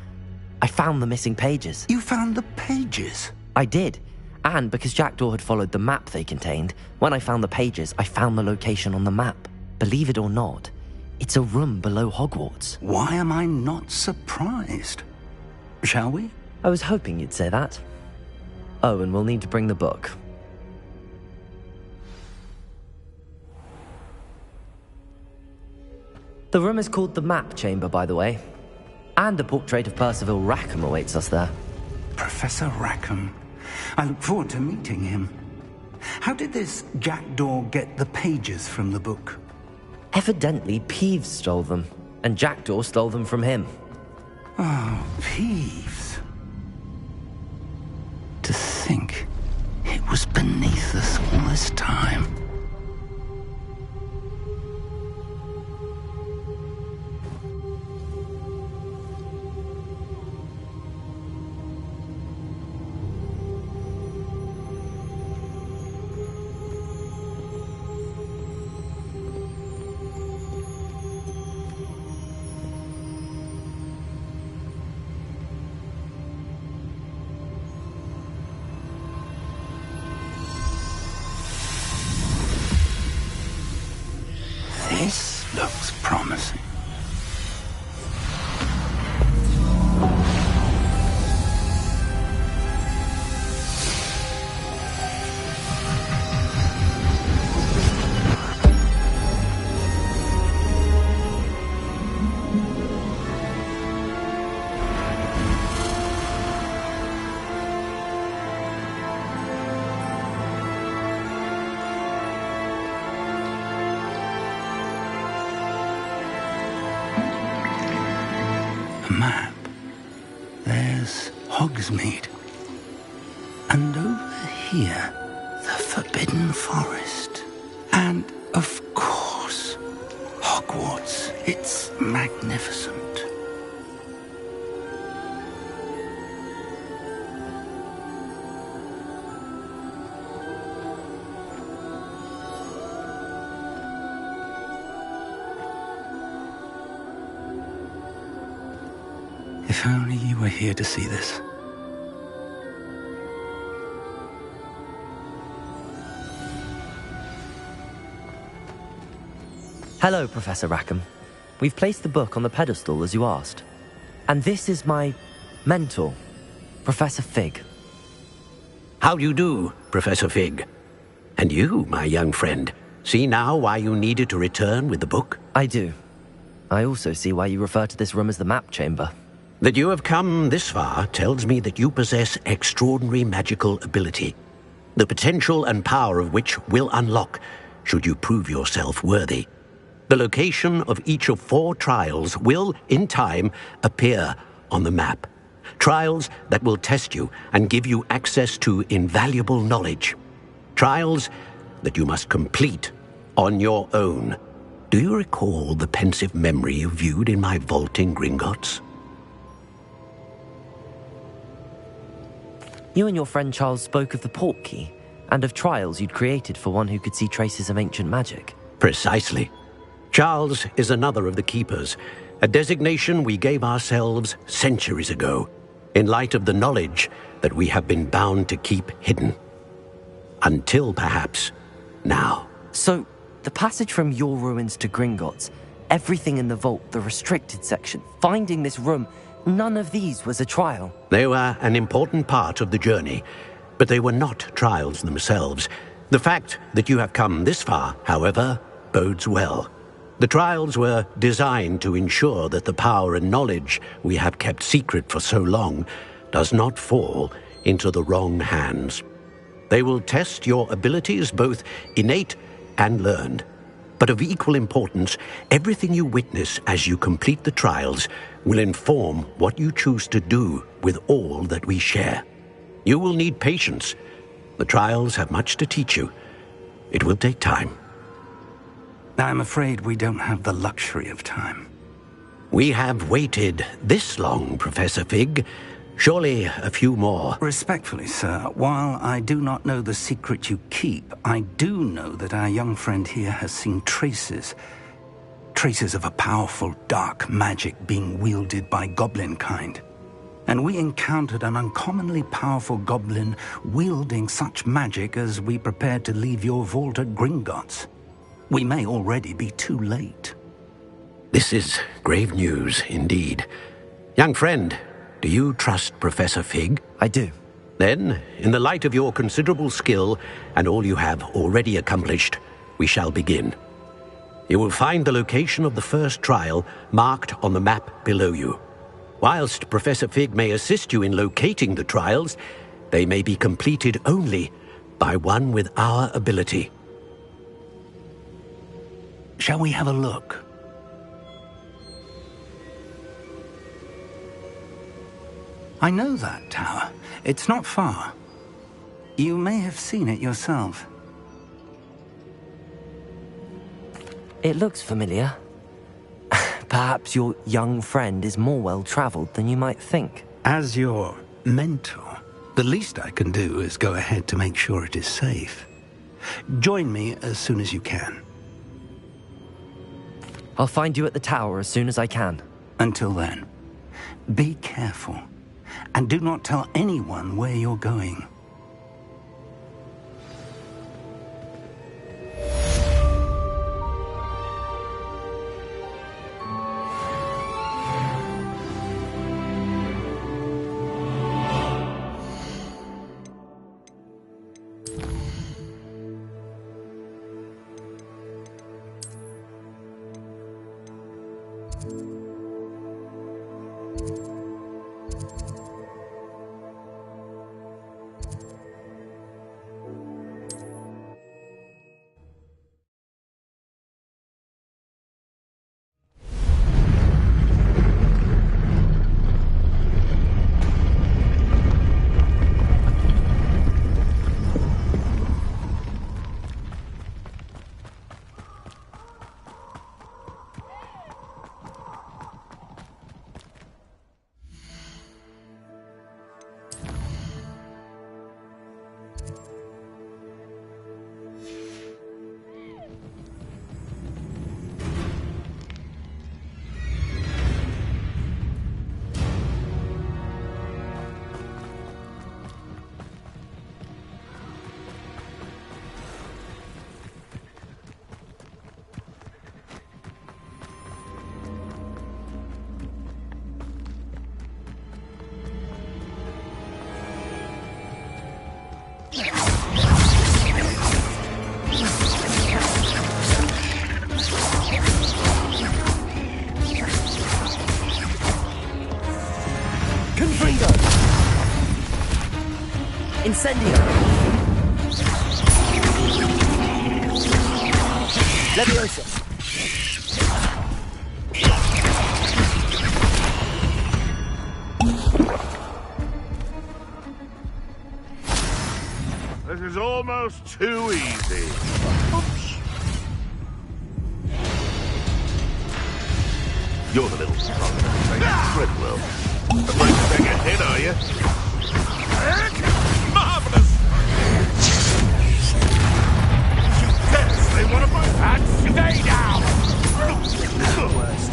S1: I found the missing pages.
S14: You found the pages?
S1: I did. And because Jackdaw had followed the map they contained, when I found the pages, I found the location on the map. Believe it or not, it's a room below Hogwarts.
S14: Why am I not surprised? Shall we?
S1: I was hoping you'd say that. Oh, and we'll need to bring the book. The room is called the Map Chamber, by the way. And a portrait of Percival Rackham awaits us there.
S14: Professor Rackham. I look forward to meeting him. How did this Jackdaw get the pages from the book?
S1: Evidently, Peeves stole them, and Jackdaw stole them from him.
S14: Oh, Peeves. To think it was beneath us all this time. This looks promising. Hogsmeade. And over here, the Forbidden Forest. And, of course, Hogwarts. It's magnificent. If only you were here to see this.
S1: Hello, Professor Rackham. We've placed the book on the pedestal as you asked. And this is my mentor, Professor Fig.
S2: How do you do, Professor Fig? And you, my young friend, see now why you needed to return with the book?
S1: I do. I also see why you refer to this room as the map chamber.
S2: That you have come this far tells me that you possess extraordinary magical ability, the potential and power of which will unlock should you prove yourself worthy. The location of each of 4 trials will, in time, appear on the map. Trials that will test you and give you access to invaluable knowledge. Trials that you must complete on your own. Do you recall the pensive memory you viewed in my vault in Gringotts?
S1: You and your friend Charles spoke of the Portkey, and of trials you'd created for one who could see traces of ancient magic.
S2: Precisely. Charles is another of the Keepers, a designation we gave ourselves centuries ago, in light of the knowledge that we have been bound to keep hidden. Until, perhaps, now.
S1: So, the passage from your ruins to Gringotts, everything in the vault, the restricted section, finding this room, none of these was a trial.
S2: They were an important part of the journey, but they were not trials themselves. The fact that you have come this far, however, bodes well. The trials were designed to ensure that the power and knowledge we have kept secret for so long does not fall into the wrong hands. They will test your abilities, both innate and learned. But of equal importance, everything you witness as you complete the trials will inform what you choose to do with all that we share. You will need patience. The trials have much to teach you. It will take time.
S14: I'm afraid we don't have the luxury of time.
S2: We have waited this long, Professor Fig. Surely a few more.
S14: Respectfully, sir, while I do not know the secret you keep, I do know that our young friend here has seen traces of a powerful dark magic being wielded by goblin kind. And we encountered an uncommonly powerful goblin wielding such magic as we prepared to leave your vault at Gringotts. We may already be too late.
S2: This is grave news indeed. Young friend, do you trust Professor Fig?
S1: I do.
S2: Then, in the light of your considerable skill and all you have already accomplished, we shall begin. You will find the location of the first trial marked on the map below you. Whilst Professor Fig may assist you in locating the trials, they may be completed only by one with our ability.
S14: Shall we have a look? I know that tower. It's not far. You may have seen it yourself.
S1: It looks familiar. Perhaps your young friend is more well-traveled than you might think.
S14: As your mentor, the least I can do is go ahead to make sure it is safe. Join me as soon as you can.
S1: I'll find you at the tower as soon as I can.
S14: Until then, be careful, and do not tell anyone where you're going.
S1: Confringo! Incendio! Leviosa!
S4: This is almost too easy. You're the little Treadwell. Afraid to take a hit, are you? Marvelous! Yes, they want to fight. And stay down! The worst.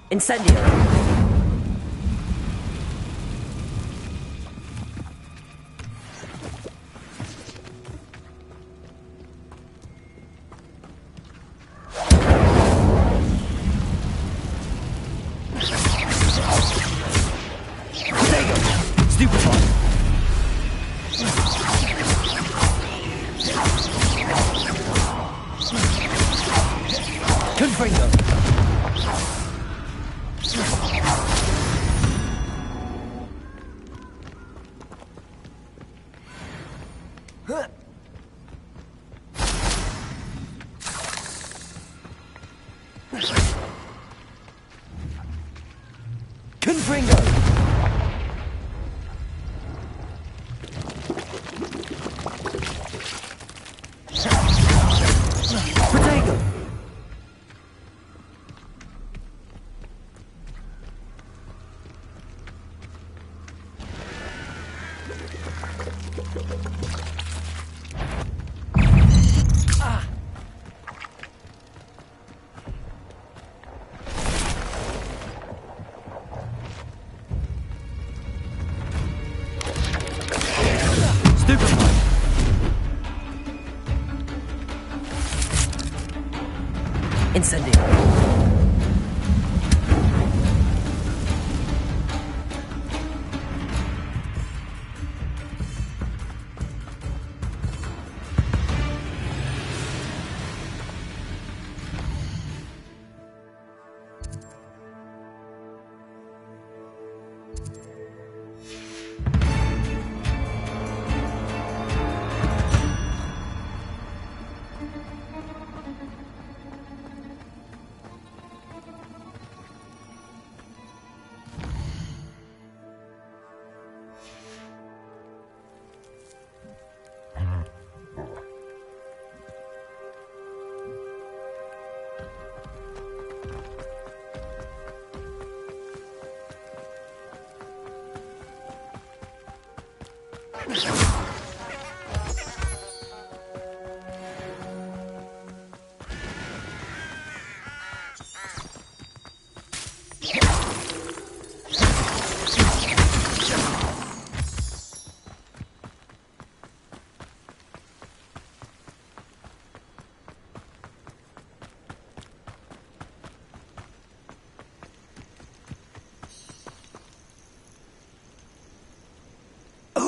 S1: Incendio! Incendio.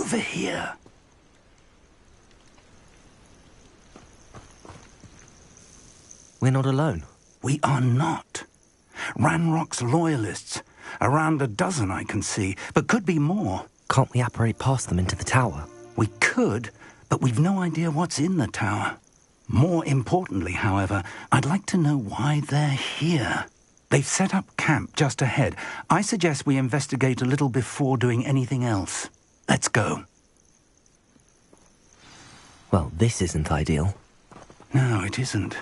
S14: over here.
S1: We're not alone.
S14: We are not. Ranrock's loyalists. Around a dozen I can see, but could be more.
S1: Can't we apparate past them into the tower?
S14: We could, but we've no idea what's in the tower. More importantly, however, I'd like to know why they're here. They've set up camp just ahead. I suggest we investigate a little before doing anything else. Let's go.
S1: Well, this isn't ideal.
S14: No, it isn't.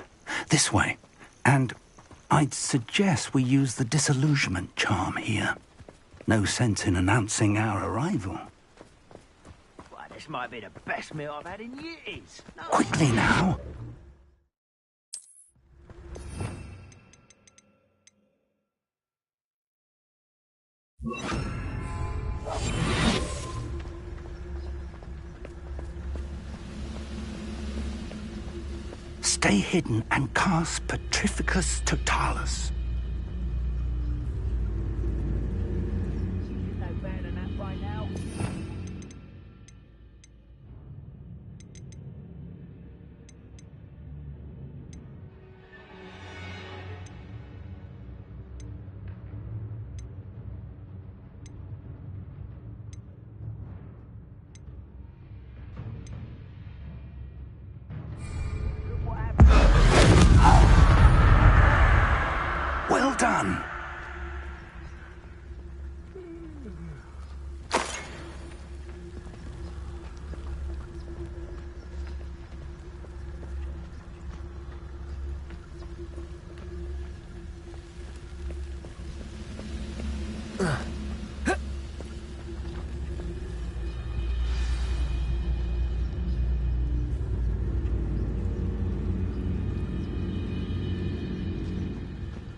S14: This way. And I'd suggest we use the disillusionment charm here. No sense in announcing our arrival.
S10: Why, this might be the best meal I've had in years. No.
S14: Quickly now. Stay hidden and cast Petrificus Totalis.
S10: No better than that right now.
S14: Well done.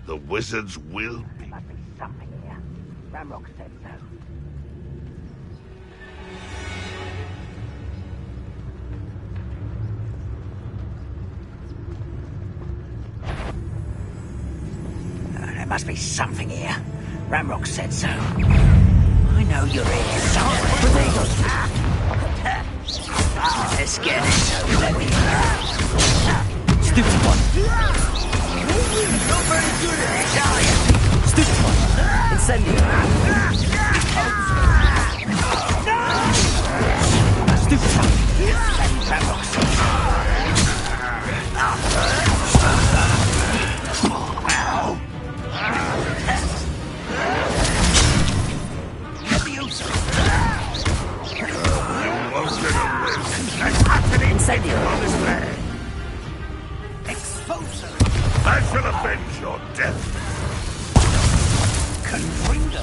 S4: The wizards will be.
S10: There must be something here. Ranrock said so. There must be something here. Ranrock said so. I know you're here somewhere. Oh, let's get it. Let me
S1: Stupid one.
S10: Not very good at this, are you?
S1: Stupid one. Incendio. Stupid one.
S10: Incendio.
S4: I shall avenge your death.
S10: Confringo.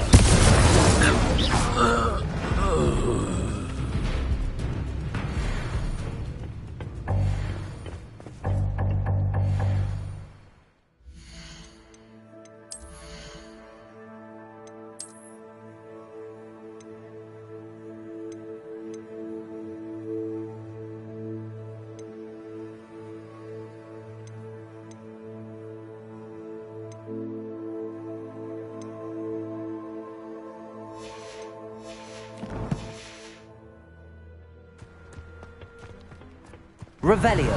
S1: Revelio.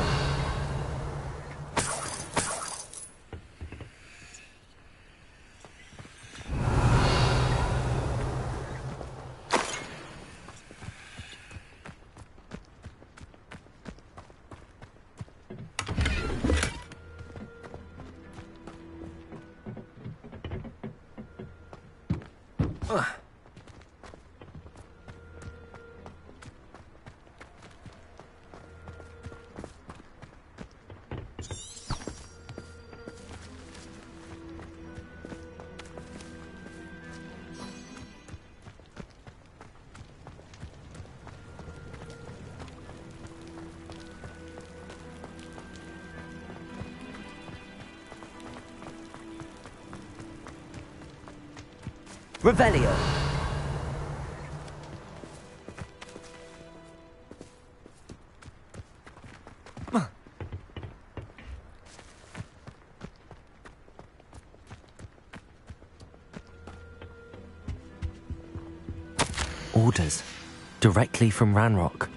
S1: Revelio. Orders. Directly from Ranrock.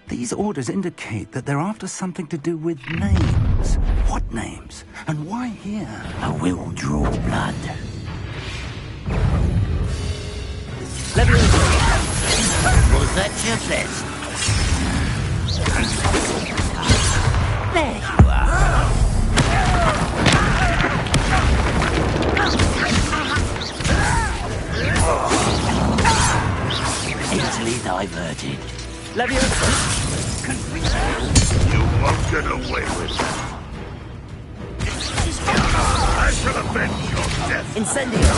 S14: These orders indicate that they're after something to do with names. What names? And why here?
S10: I will draw blood. Was that your best? There you are. Easily diverted.
S4: You won't get away with that. I shall avenge your death.
S7: Incendio.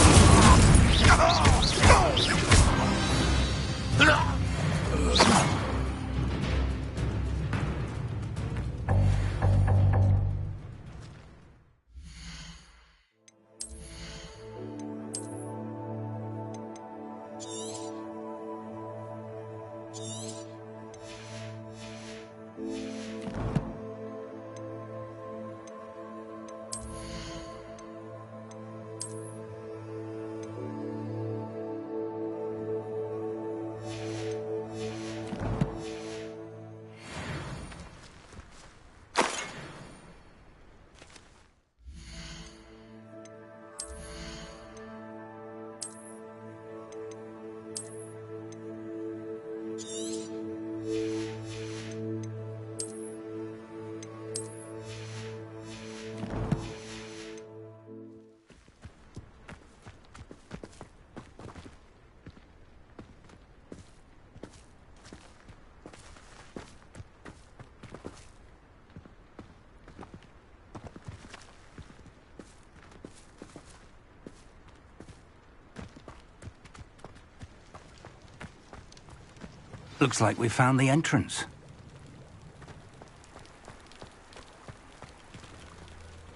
S14: Looks like we found the entrance.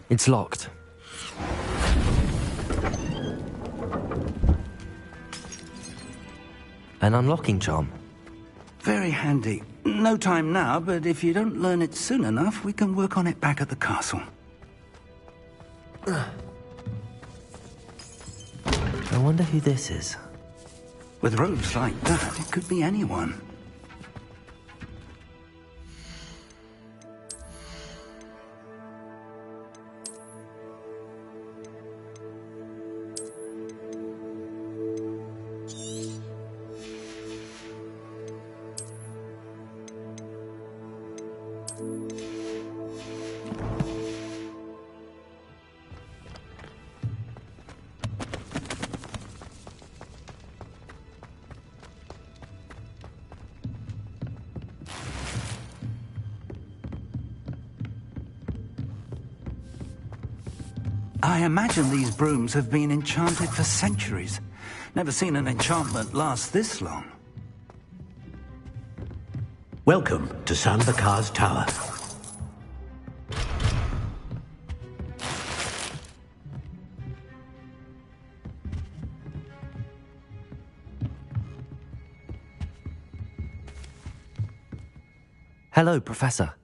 S1: It's locked. An unlocking charm.
S14: Very handy. No time now, but if you don't learn it soon enough, we can work on it back at the castle.
S1: I wonder who this is.
S14: With robes like that, it could be anyone. I imagine these brooms have been enchanted for centuries. Never seen an enchantment last this long.
S2: Welcome to San Bakar's Tower.
S1: Hello, Professor.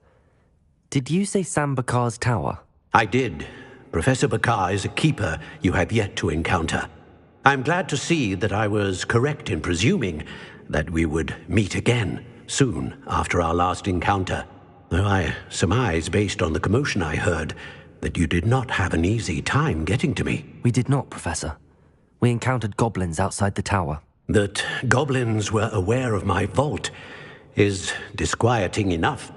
S1: Did you say San Bakar's Tower?
S2: I did. Professor Bakar is a keeper you have yet to encounter. I'm glad to see that I was correct in presuming that we would meet again soon after our last encounter, though I surmise, based on the commotion I heard, that you did not have an easy time getting to me.
S1: We did not, Professor. We encountered goblins outside the tower.
S2: That goblins were aware of my vault is disquieting enough.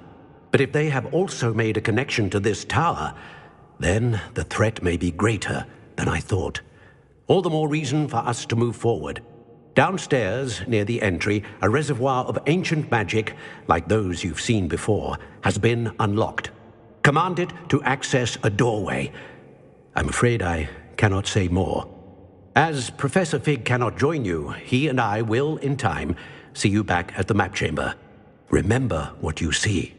S2: But if they have also made a connection to this tower, then the threat may be greater than I thought. All the more reason for us to move forward. Downstairs, near the entry, a reservoir of ancient magic, like those you've seen before, has been unlocked. Commanded to access a doorway. I'm afraid I cannot say more. As Professor Fig cannot join you, he and I will, in time, see you back at the map chamber. Remember what you see.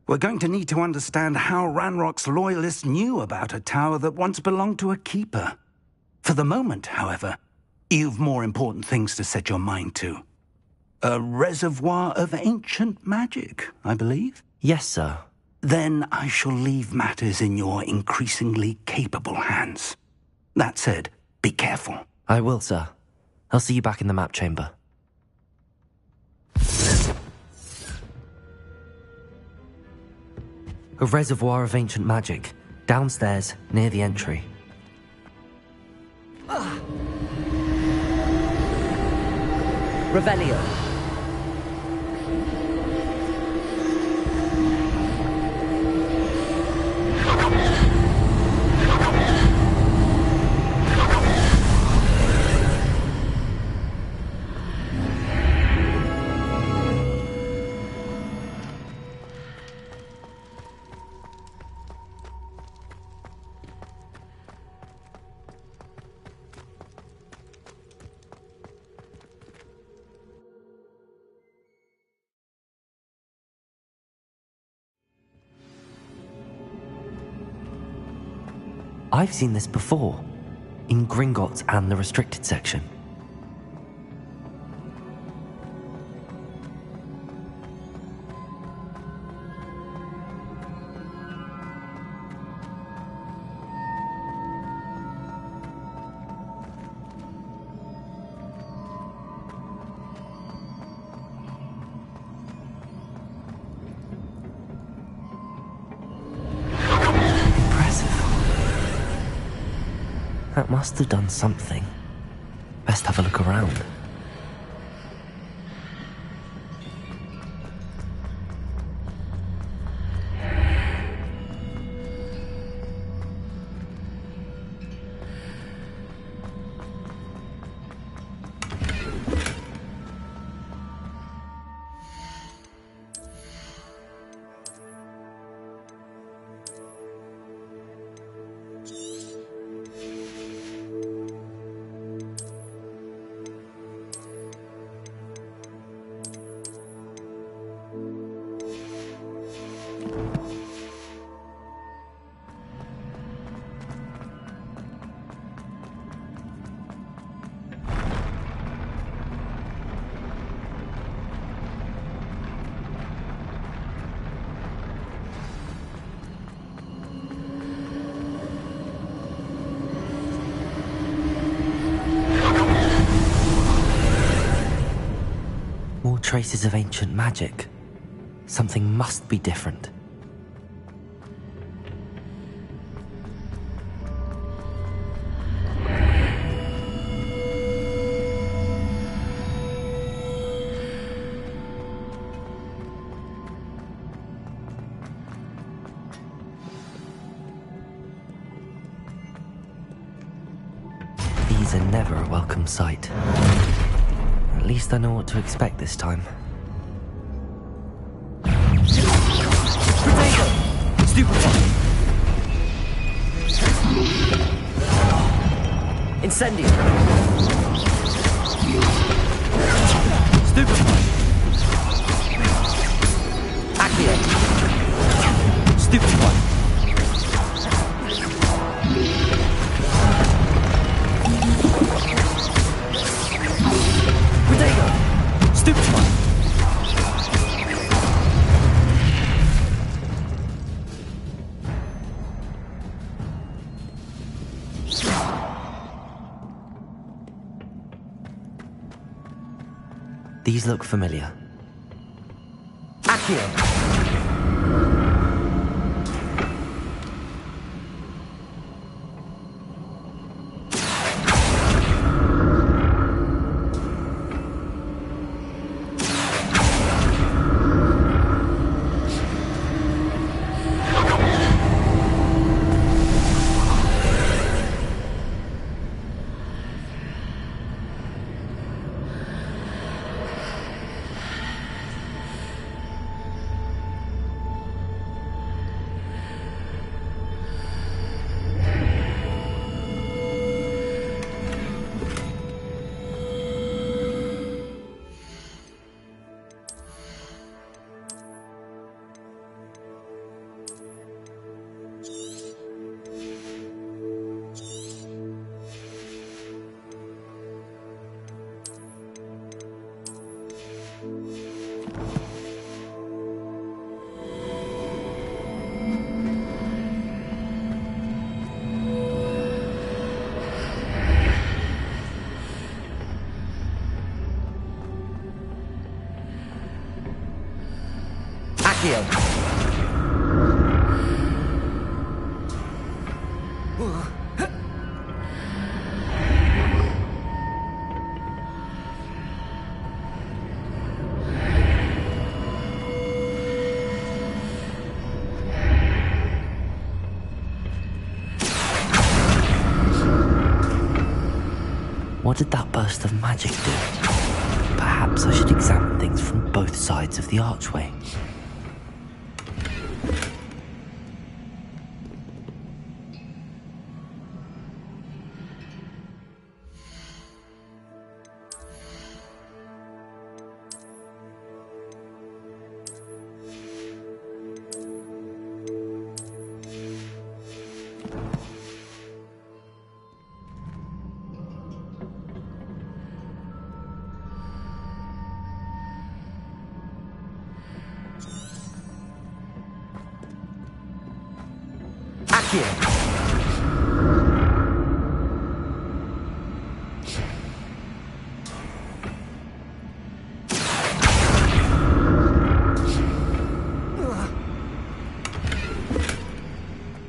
S14: We're going to need to understand how Ranrock's loyalists knew about a tower that once belonged to a keeper. For the moment, however, you've more important things to set your mind to. A reservoir of ancient magic, I believe?
S1: Yes, sir.
S14: Then I shall leave matters in your increasingly capable hands. That said, be careful.
S1: I will, sir. I'll see you back in the map chamber. A reservoir of ancient magic, downstairs near the entry.
S3: Revelio.
S1: I've seen this before, in Gringotts and the restricted section. That must have done something. Best have a look around. Traces of ancient magic. Something must be different. These are never a welcome sight. At least I know what to expect this time.
S3: Potato! Stupefy! Incendio! Stupefy! Accio! Stupefy!
S1: These look familiar.
S3: Accio! Accio!
S1: What did that burst of magic do? Perhaps I should examine things from both sides of the archway.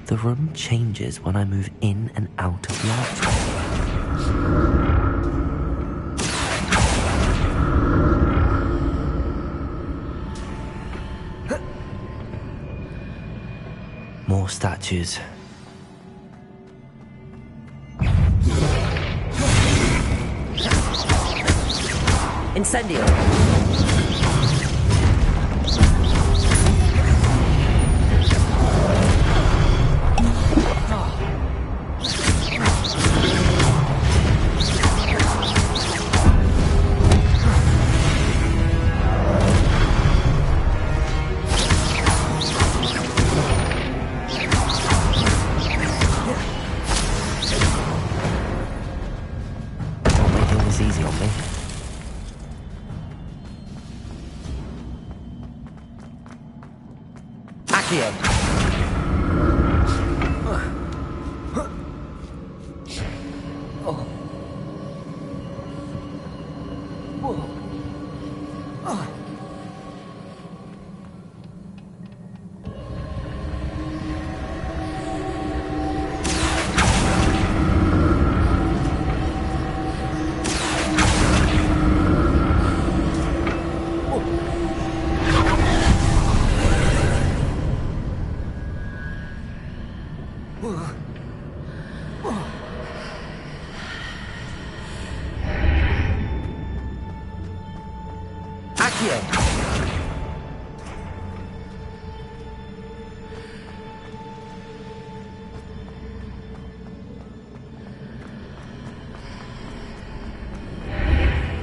S1: The room changes when I move in and out of the archway. More statues.
S3: Incendio.
S1: Easy on me. Accio.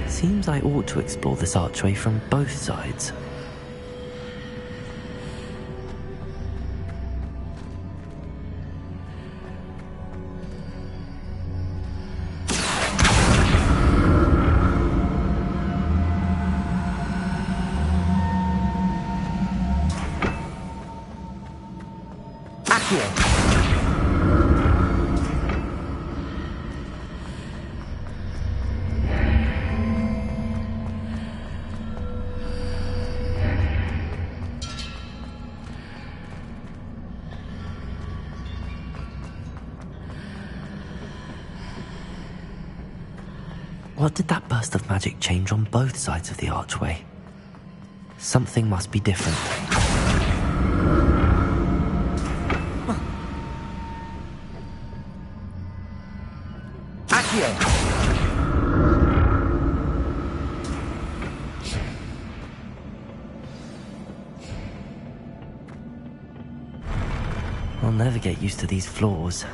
S1: Seems I ought to explore this archway from both sides. Accio. What did that burst of magic change on both sides of the archway? Something must be different. Accio! I'll never get used to these floors.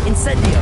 S1: Incendio!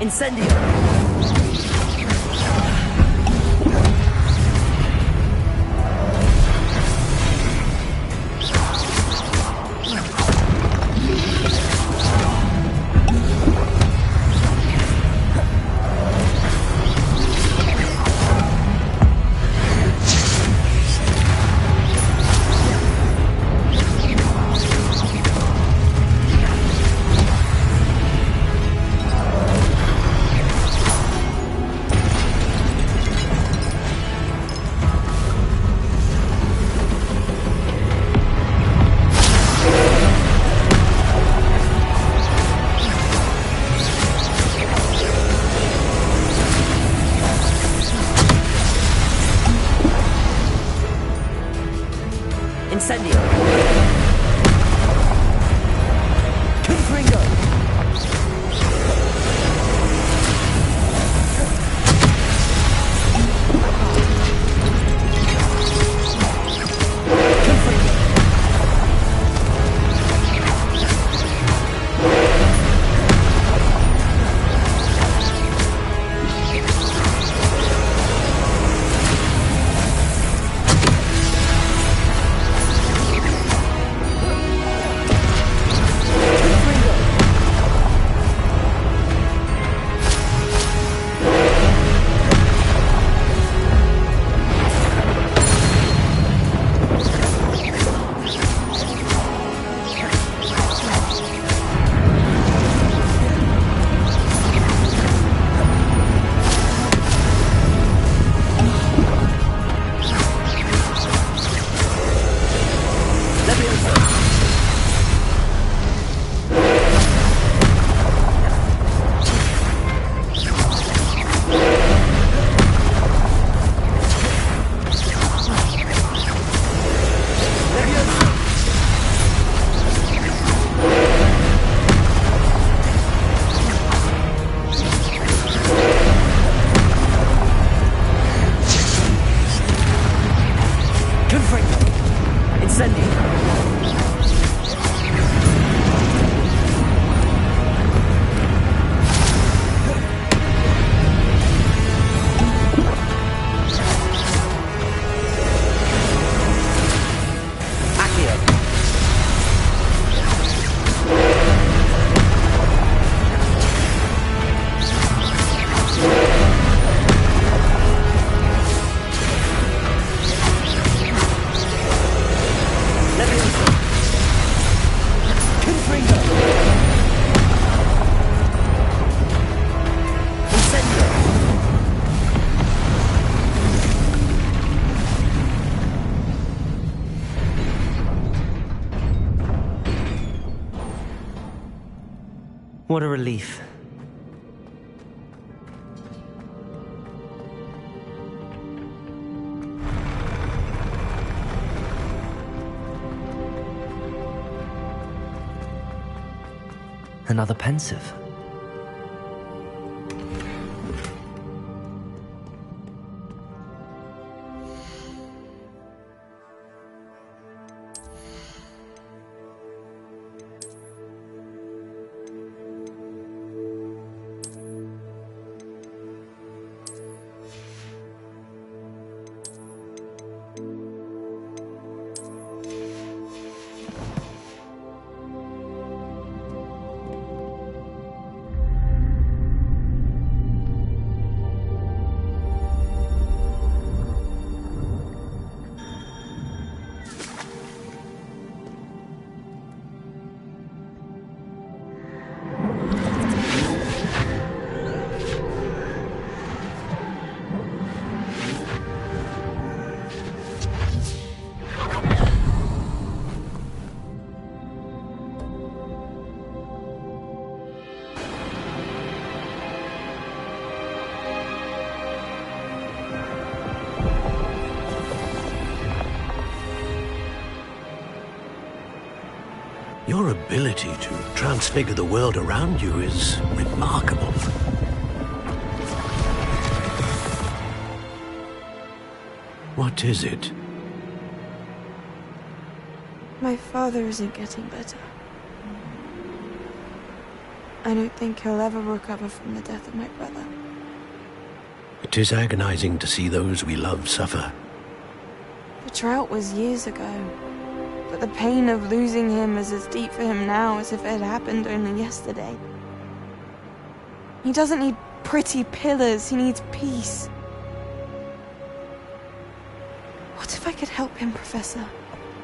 S3: Incendio!
S1: Incendio! Confringo! What a relief. Another pensive.
S2: Your ability to transfigure the world around you is remarkable. What is it?
S15: My father isn't getting better. I don't think he'll ever recover from the death of my brother.
S2: It is agonizing to see those we love suffer.
S15: The drought was years ago, but the pain of losing him is as deep for him now as if it had happened only yesterday. He doesn't need pretty pillars, he needs peace. What if I could help him, Professor?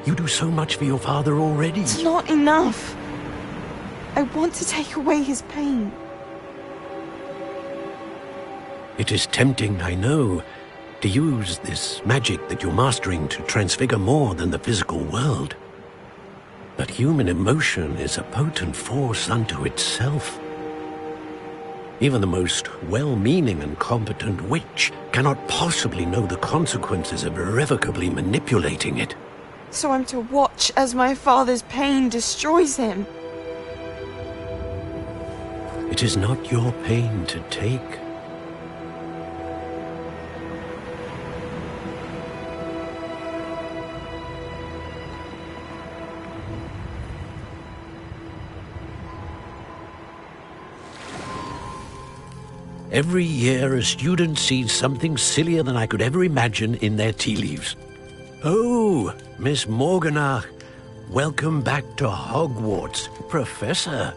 S2: You do so much for your father already.
S15: It's not enough. I want to take away his pain.
S2: It is tempting, I know, to use this magic that you're mastering to transfigure more than the physical world. But human emotion is a potent force unto itself. Even the most well-meaning and competent witch cannot possibly know the consequences of irrevocably manipulating it.
S15: So I'm to watch as my father's pain destroys him.
S2: It is not your pain to take. Every year, a student sees something sillier than I could ever imagine in their tea leaves. Oh, Miss Morganach, welcome back to Hogwarts, Professor.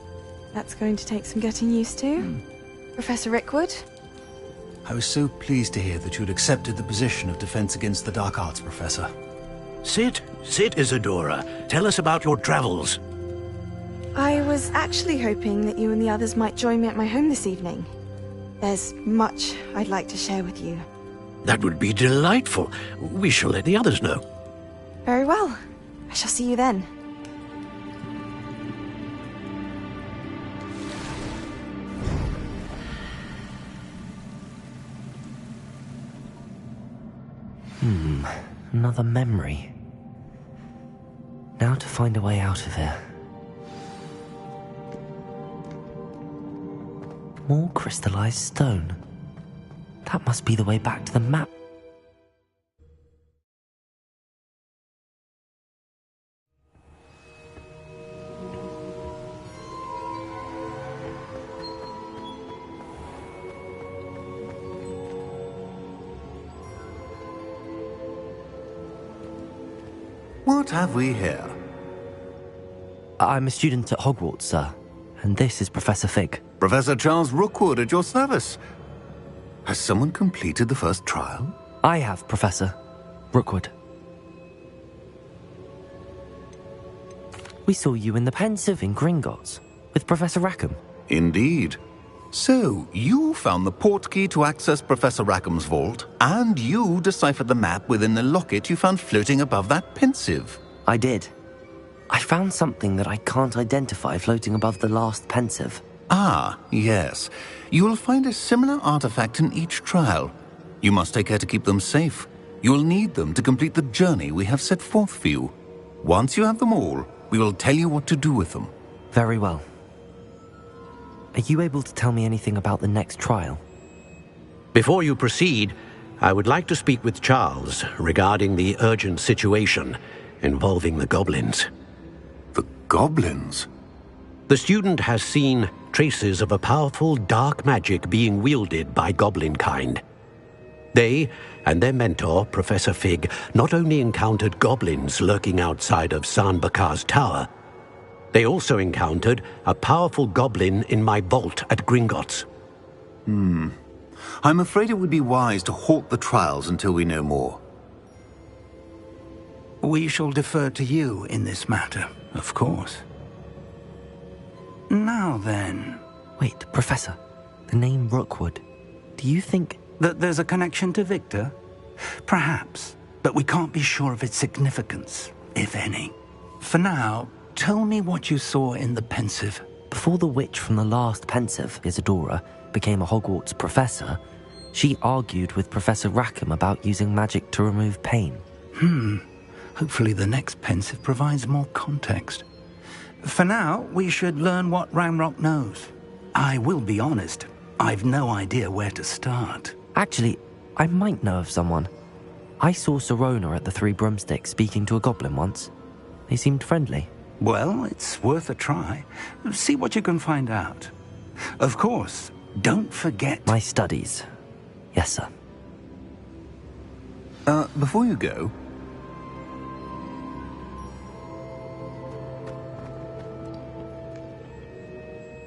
S15: That's going to take some getting used to. Professor Rickwood?
S16: I was so pleased to hear that you'd accepted the position of Defense Against the Dark Arts, Professor.
S2: Sit, Isadora. Tell us about your travels.
S15: I was actually hoping that you and the others might join me at my home this evening. There's much I'd like to share with you.
S2: That would be delightful. We shall let the others know.
S15: Very well. I shall see you then.
S1: Another memory. Now to find a way out of here. More crystallized stone. That must be the way back to the map.
S14: What have we here?
S1: I'm a student at Hogwarts, sir. And this is Professor Fig.
S14: Professor Charles Rookwood at your service. Has someone completed the first trial?
S1: I have, Professor Rookwood. We saw you in the Pensieve in Gringotts with Professor Rackham.
S14: Indeed. So, you found the portkey to access Professor Rackham's vault, and you deciphered the map within the locket you found floating above that Pensieve.
S1: I did. I found something that I can't identify floating above the last Pensieve.
S14: Ah, yes. You will find a similar artifact in each trial. You must take care to keep them safe. You will need them to complete the journey we have set forth for you. Once you have them all, we will tell you what to do with them.
S1: Very well. Are you able to tell me anything about the next trial?
S2: Before you proceed, I would like to speak with Charles regarding the urgent situation involving the goblins.
S14: The goblins?
S2: The student has seen traces of a powerful dark magic being wielded by goblin kind. They and their mentor, Professor Fig, not only encountered goblins lurking outside of San Bakar's tower, they also encountered a powerful goblin in my vault at Gringotts.
S14: I'm afraid it would be wise to halt the trials until we know more.
S16: We shall defer to you in this matter, of course. Now then...
S1: Wait, Professor. The name Rookwood. Do you think...
S16: that there's a connection to Victor? Perhaps, but we can't be sure of its significance, if any. For now, tell me what you saw in the Pensieve.
S1: Before the witch from the last Pensieve, Isadora, became a Hogwarts professor, she argued with Professor Rackham about using magic to remove pain.
S16: Hopefully the next Pensieve provides more context. For now, we should learn what Ranrock knows. I will be honest, I've no idea where to start.
S1: Actually, I might know of someone. I saw Sirona at the Three Broomsticks speaking to a goblin once. They seemed friendly.
S16: Well, it's worth a try. See what you can find out. Of course, don't forget...
S1: My studies. Yes, sir.
S14: Before you go...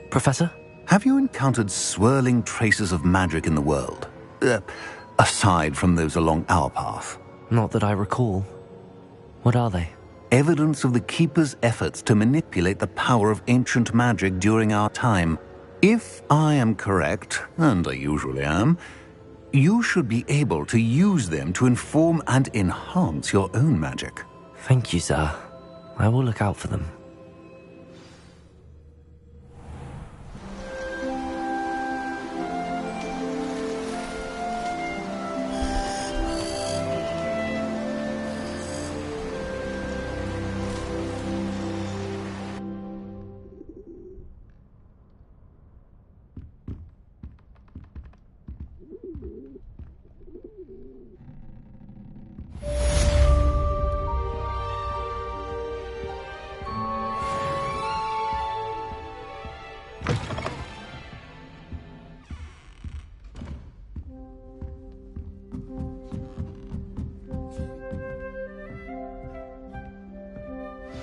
S1: Professor?
S14: Have you encountered swirling traces of magic in the world? Aside from those along our path?
S1: Not that I recall. What are they?
S14: Evidence of the Keeper's efforts to manipulate the power of ancient magic during our time. If I am correct, and I usually am, you should be able to use them to inform and enhance your own magic.
S1: Thank you, sir. I will look out for them.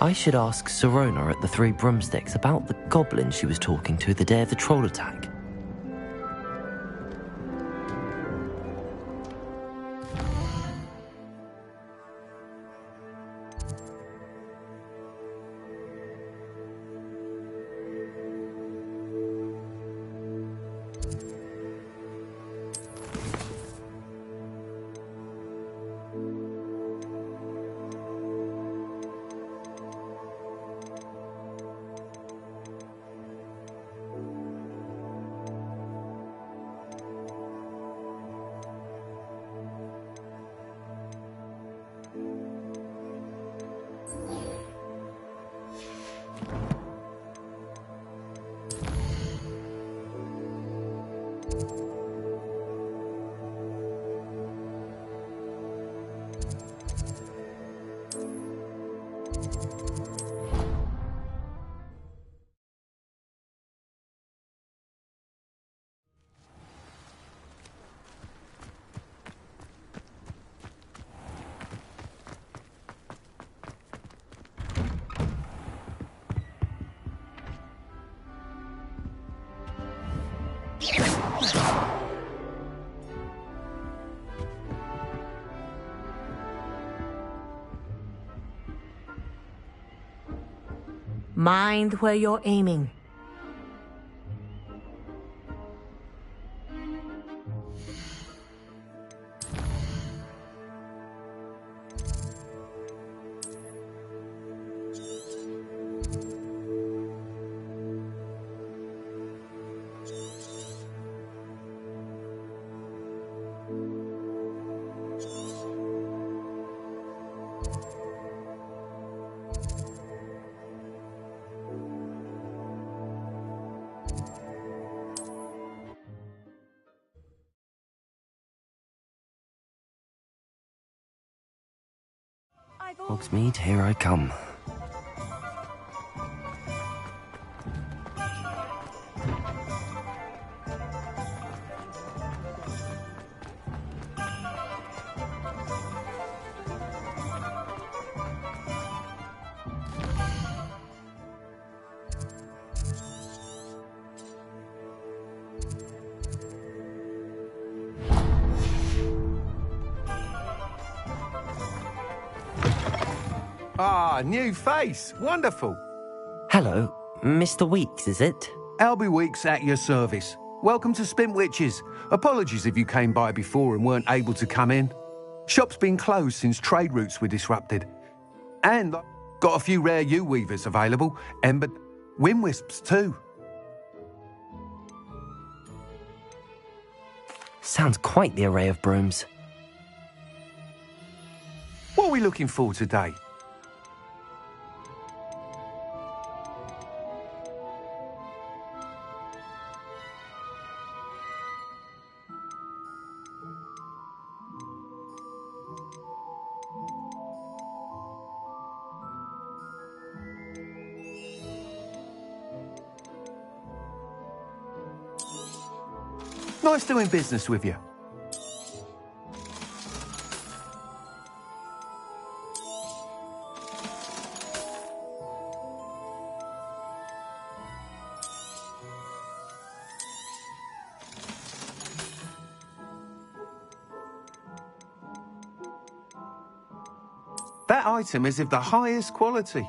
S1: I should ask Sirona at the Three Broomsticks about the goblin she was talking to the day of the troll attack.
S5: Mind where you're aiming.
S1: Hogsmeade, here I come.
S17: Ah, new face. Wonderful.
S1: Hello, Mr. Weeks, is it?
S17: Albie Weeks at your service. Welcome to Spintwitches. Apologies if you came by before and weren't able to come in. Shop's been closed since trade routes were disrupted. And I've got a few rare yew-weavers available, and wind-wisps too.
S1: Sounds quite the array of brooms.
S17: What are we looking for today? Nice doing business with you. That item is of the highest quality.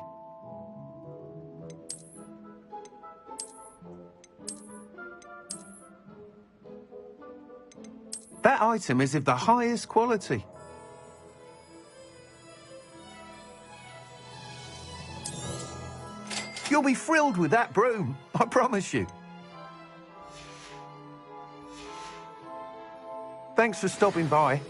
S17: That item is of the highest quality. You'll be thrilled with that broom, I promise you. Thanks for stopping by.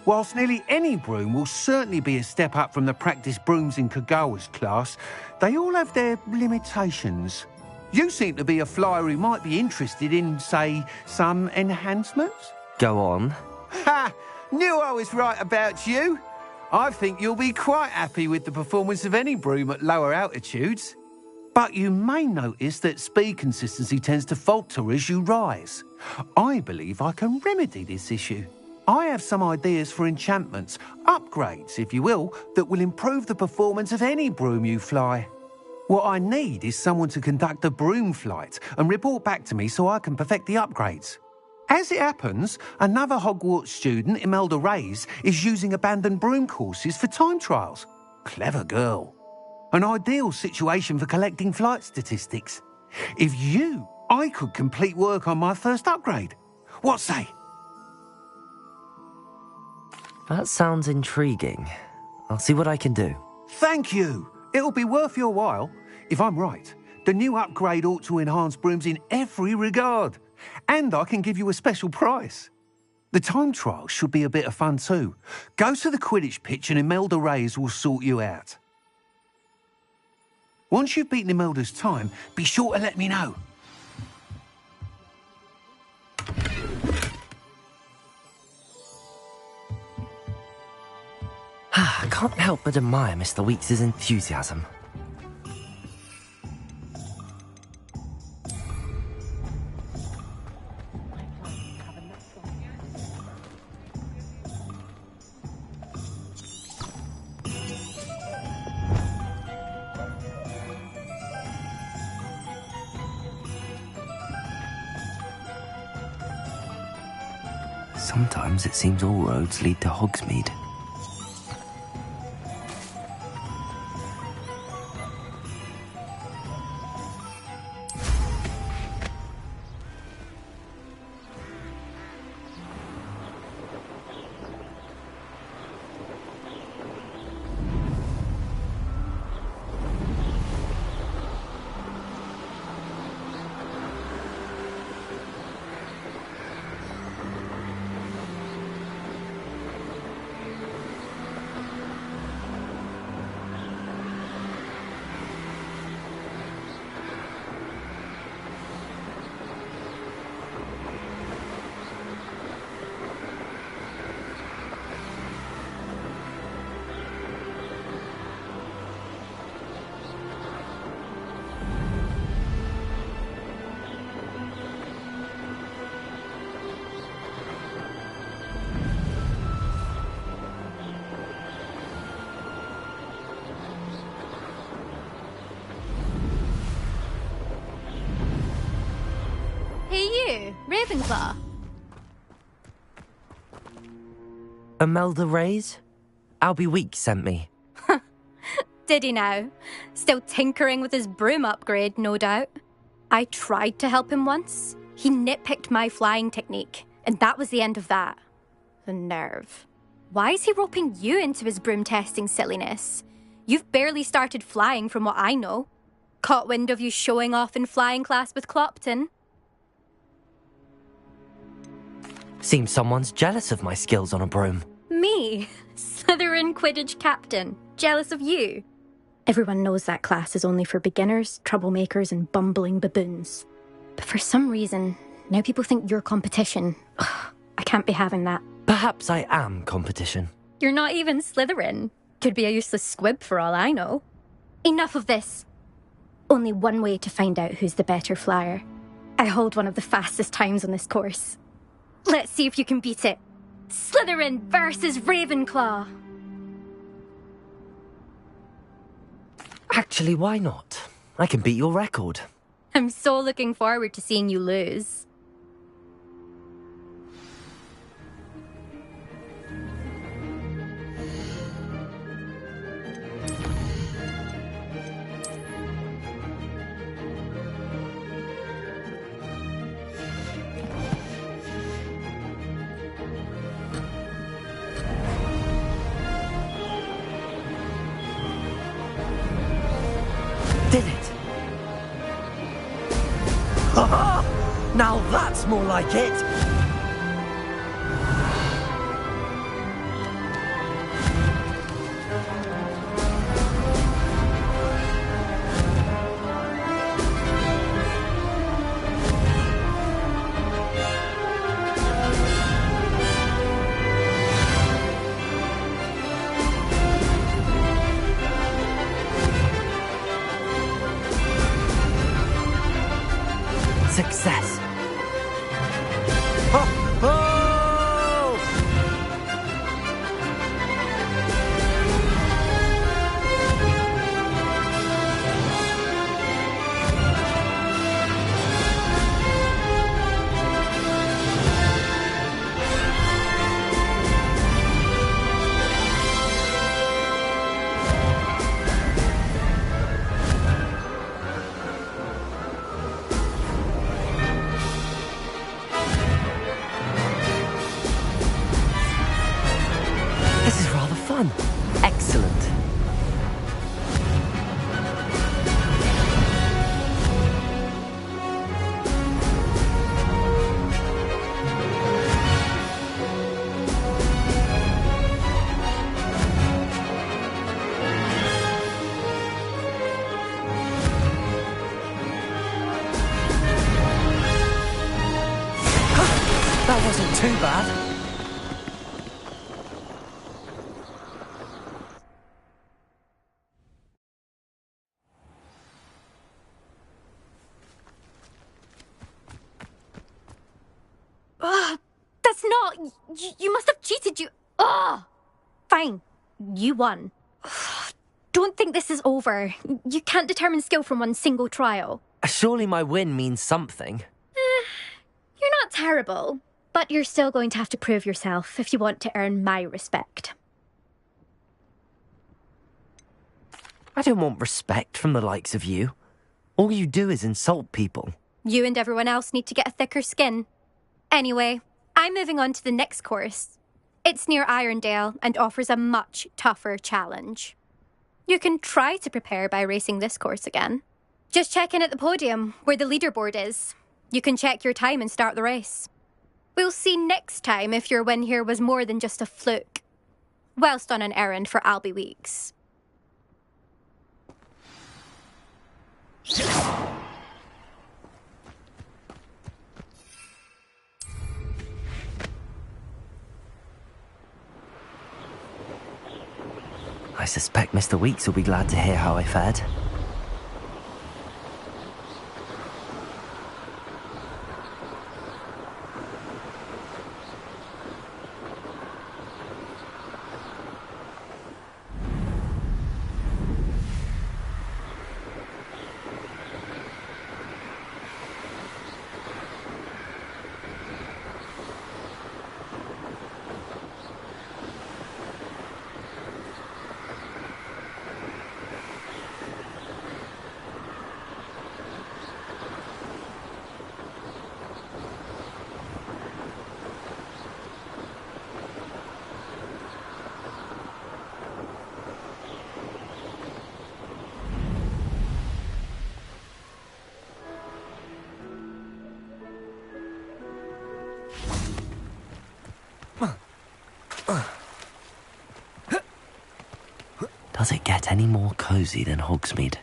S17: Whilst nearly any broom will certainly be a step up from the practice brooms in Kagawa's class, they all have their limitations. You seem to be a flyer who might be interested in, say, some enhancements?
S1: Go on.
S17: Ha! Knew I was right about you. I think you'll be quite happy with the performance of any broom at lower altitudes. But you may notice that speed consistency tends to falter as you rise. I believe I can remedy this issue. I have some ideas for enchantments, upgrades, if you will, that will improve the performance of any broom you fly. What I need is someone to conduct a broom flight and report back to me so I can perfect the upgrades. As it happens, another Hogwarts student, Imelda Reyes, is using abandoned broom courses for time trials. Clever girl. An ideal situation for collecting flight statistics. I could complete work on my first upgrade. What say?
S1: That sounds intriguing. I'll see what I can do.
S17: Thank you. It'll be worth your while. If I'm right, the new upgrade ought to enhance brooms in every regard. And I can give you a special price. The time trial should be a bit of fun too. Go to the Quidditch pitch and Imelda Reyes will sort you out. Once you've beaten Imelda's time, be sure to let me know.
S1: I can't help but admire Mr. Weekes' enthusiasm. Sometimes it seems all roads lead to Hogsmeade.
S18: Ravenclaw.
S1: Imelda Reyes? Albie Weekes sent me.
S18: Did he now? Still tinkering with his broom upgrade, no doubt. I tried to help him once. He nitpicked my flying technique, and that was the end of that. The nerve. Why is he roping you into his broom testing silliness? You've barely started flying from what I know. Caught wind of you showing off in flying class with Clopton.
S1: Seems someone's jealous of my skills on a broom.
S18: Me? Slytherin Quidditch captain. Jealous of you? Everyone knows that class is only for beginners, troublemakers, and bumbling baboons. But for some reason, now people think you're competition. Ugh, I can't be having that.
S1: Perhaps I am competition.
S18: You're not even Slytherin. Could be a useless squib for all I know. Enough of this. Only one way to find out who's the better flyer. I hold one of the fastest times on this course. Let's see if you can beat it. Slytherin versus Ravenclaw.
S1: Actually, why not? I can beat your record.
S18: I'm so looking forward to seeing you lose.
S1: Did it! Now that's more like it! Success! Ho, ho! fun. Excellent. That wasn't too bad.
S18: That's not... You must have cheated, you... Ugh! Fine. You won. Don't think this is over. You can't determine skill from one single trial.
S1: Surely my win means something.
S18: You're not terrible, but you're still going to have to prove yourself if you want to earn my respect.
S1: I don't want respect from the likes of you. All you do is insult people.
S18: You and everyone else need to get a thicker skin. Anyway, I'm moving on to the next course. It's near Irondale and offers a much tougher challenge. You can try to prepare by racing this course again. Just check in at the podium, where the leaderboard is. You can check your time and start the race. We'll see next time if your win here was more than just a fluke. Whilst on an errand for Albie Weeks.
S1: I suspect Mr. Weeks will be glad to hear how I fared. Does it get any more cozy than Hogsmeade?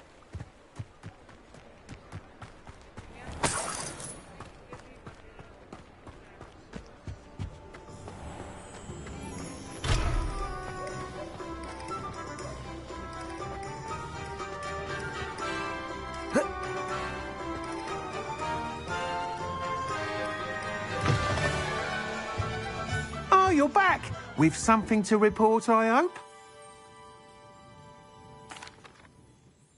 S17: Oh, you're back! With something to report, I hope?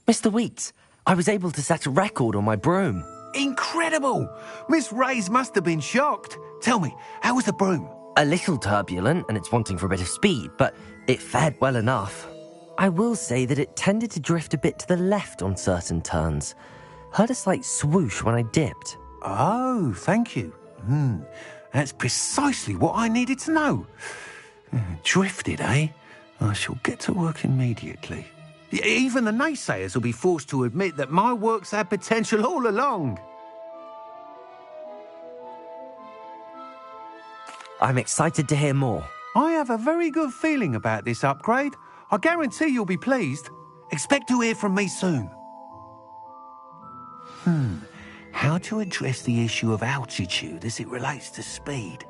S1: Mr. Weeks, I was able to set a record on my broom.
S17: Incredible! Miss Reyes must have been shocked. Tell me, how was the broom?
S1: A little turbulent, and it's wanting for a bit of speed, but it fared well enough. I will say that it tended to drift a bit to the left on certain turns. Heard a slight swoosh when I dipped.
S17: Oh, thank you. That's precisely what I needed to know. Drifted, eh? I shall get to work immediately. Even the naysayers will be forced to admit that my work's had potential all along.
S1: I'm excited to hear more.
S17: I have a very good feeling about this upgrade. I guarantee you'll be pleased. Expect to hear from me soon. How to address the issue of altitude as it relates to speed?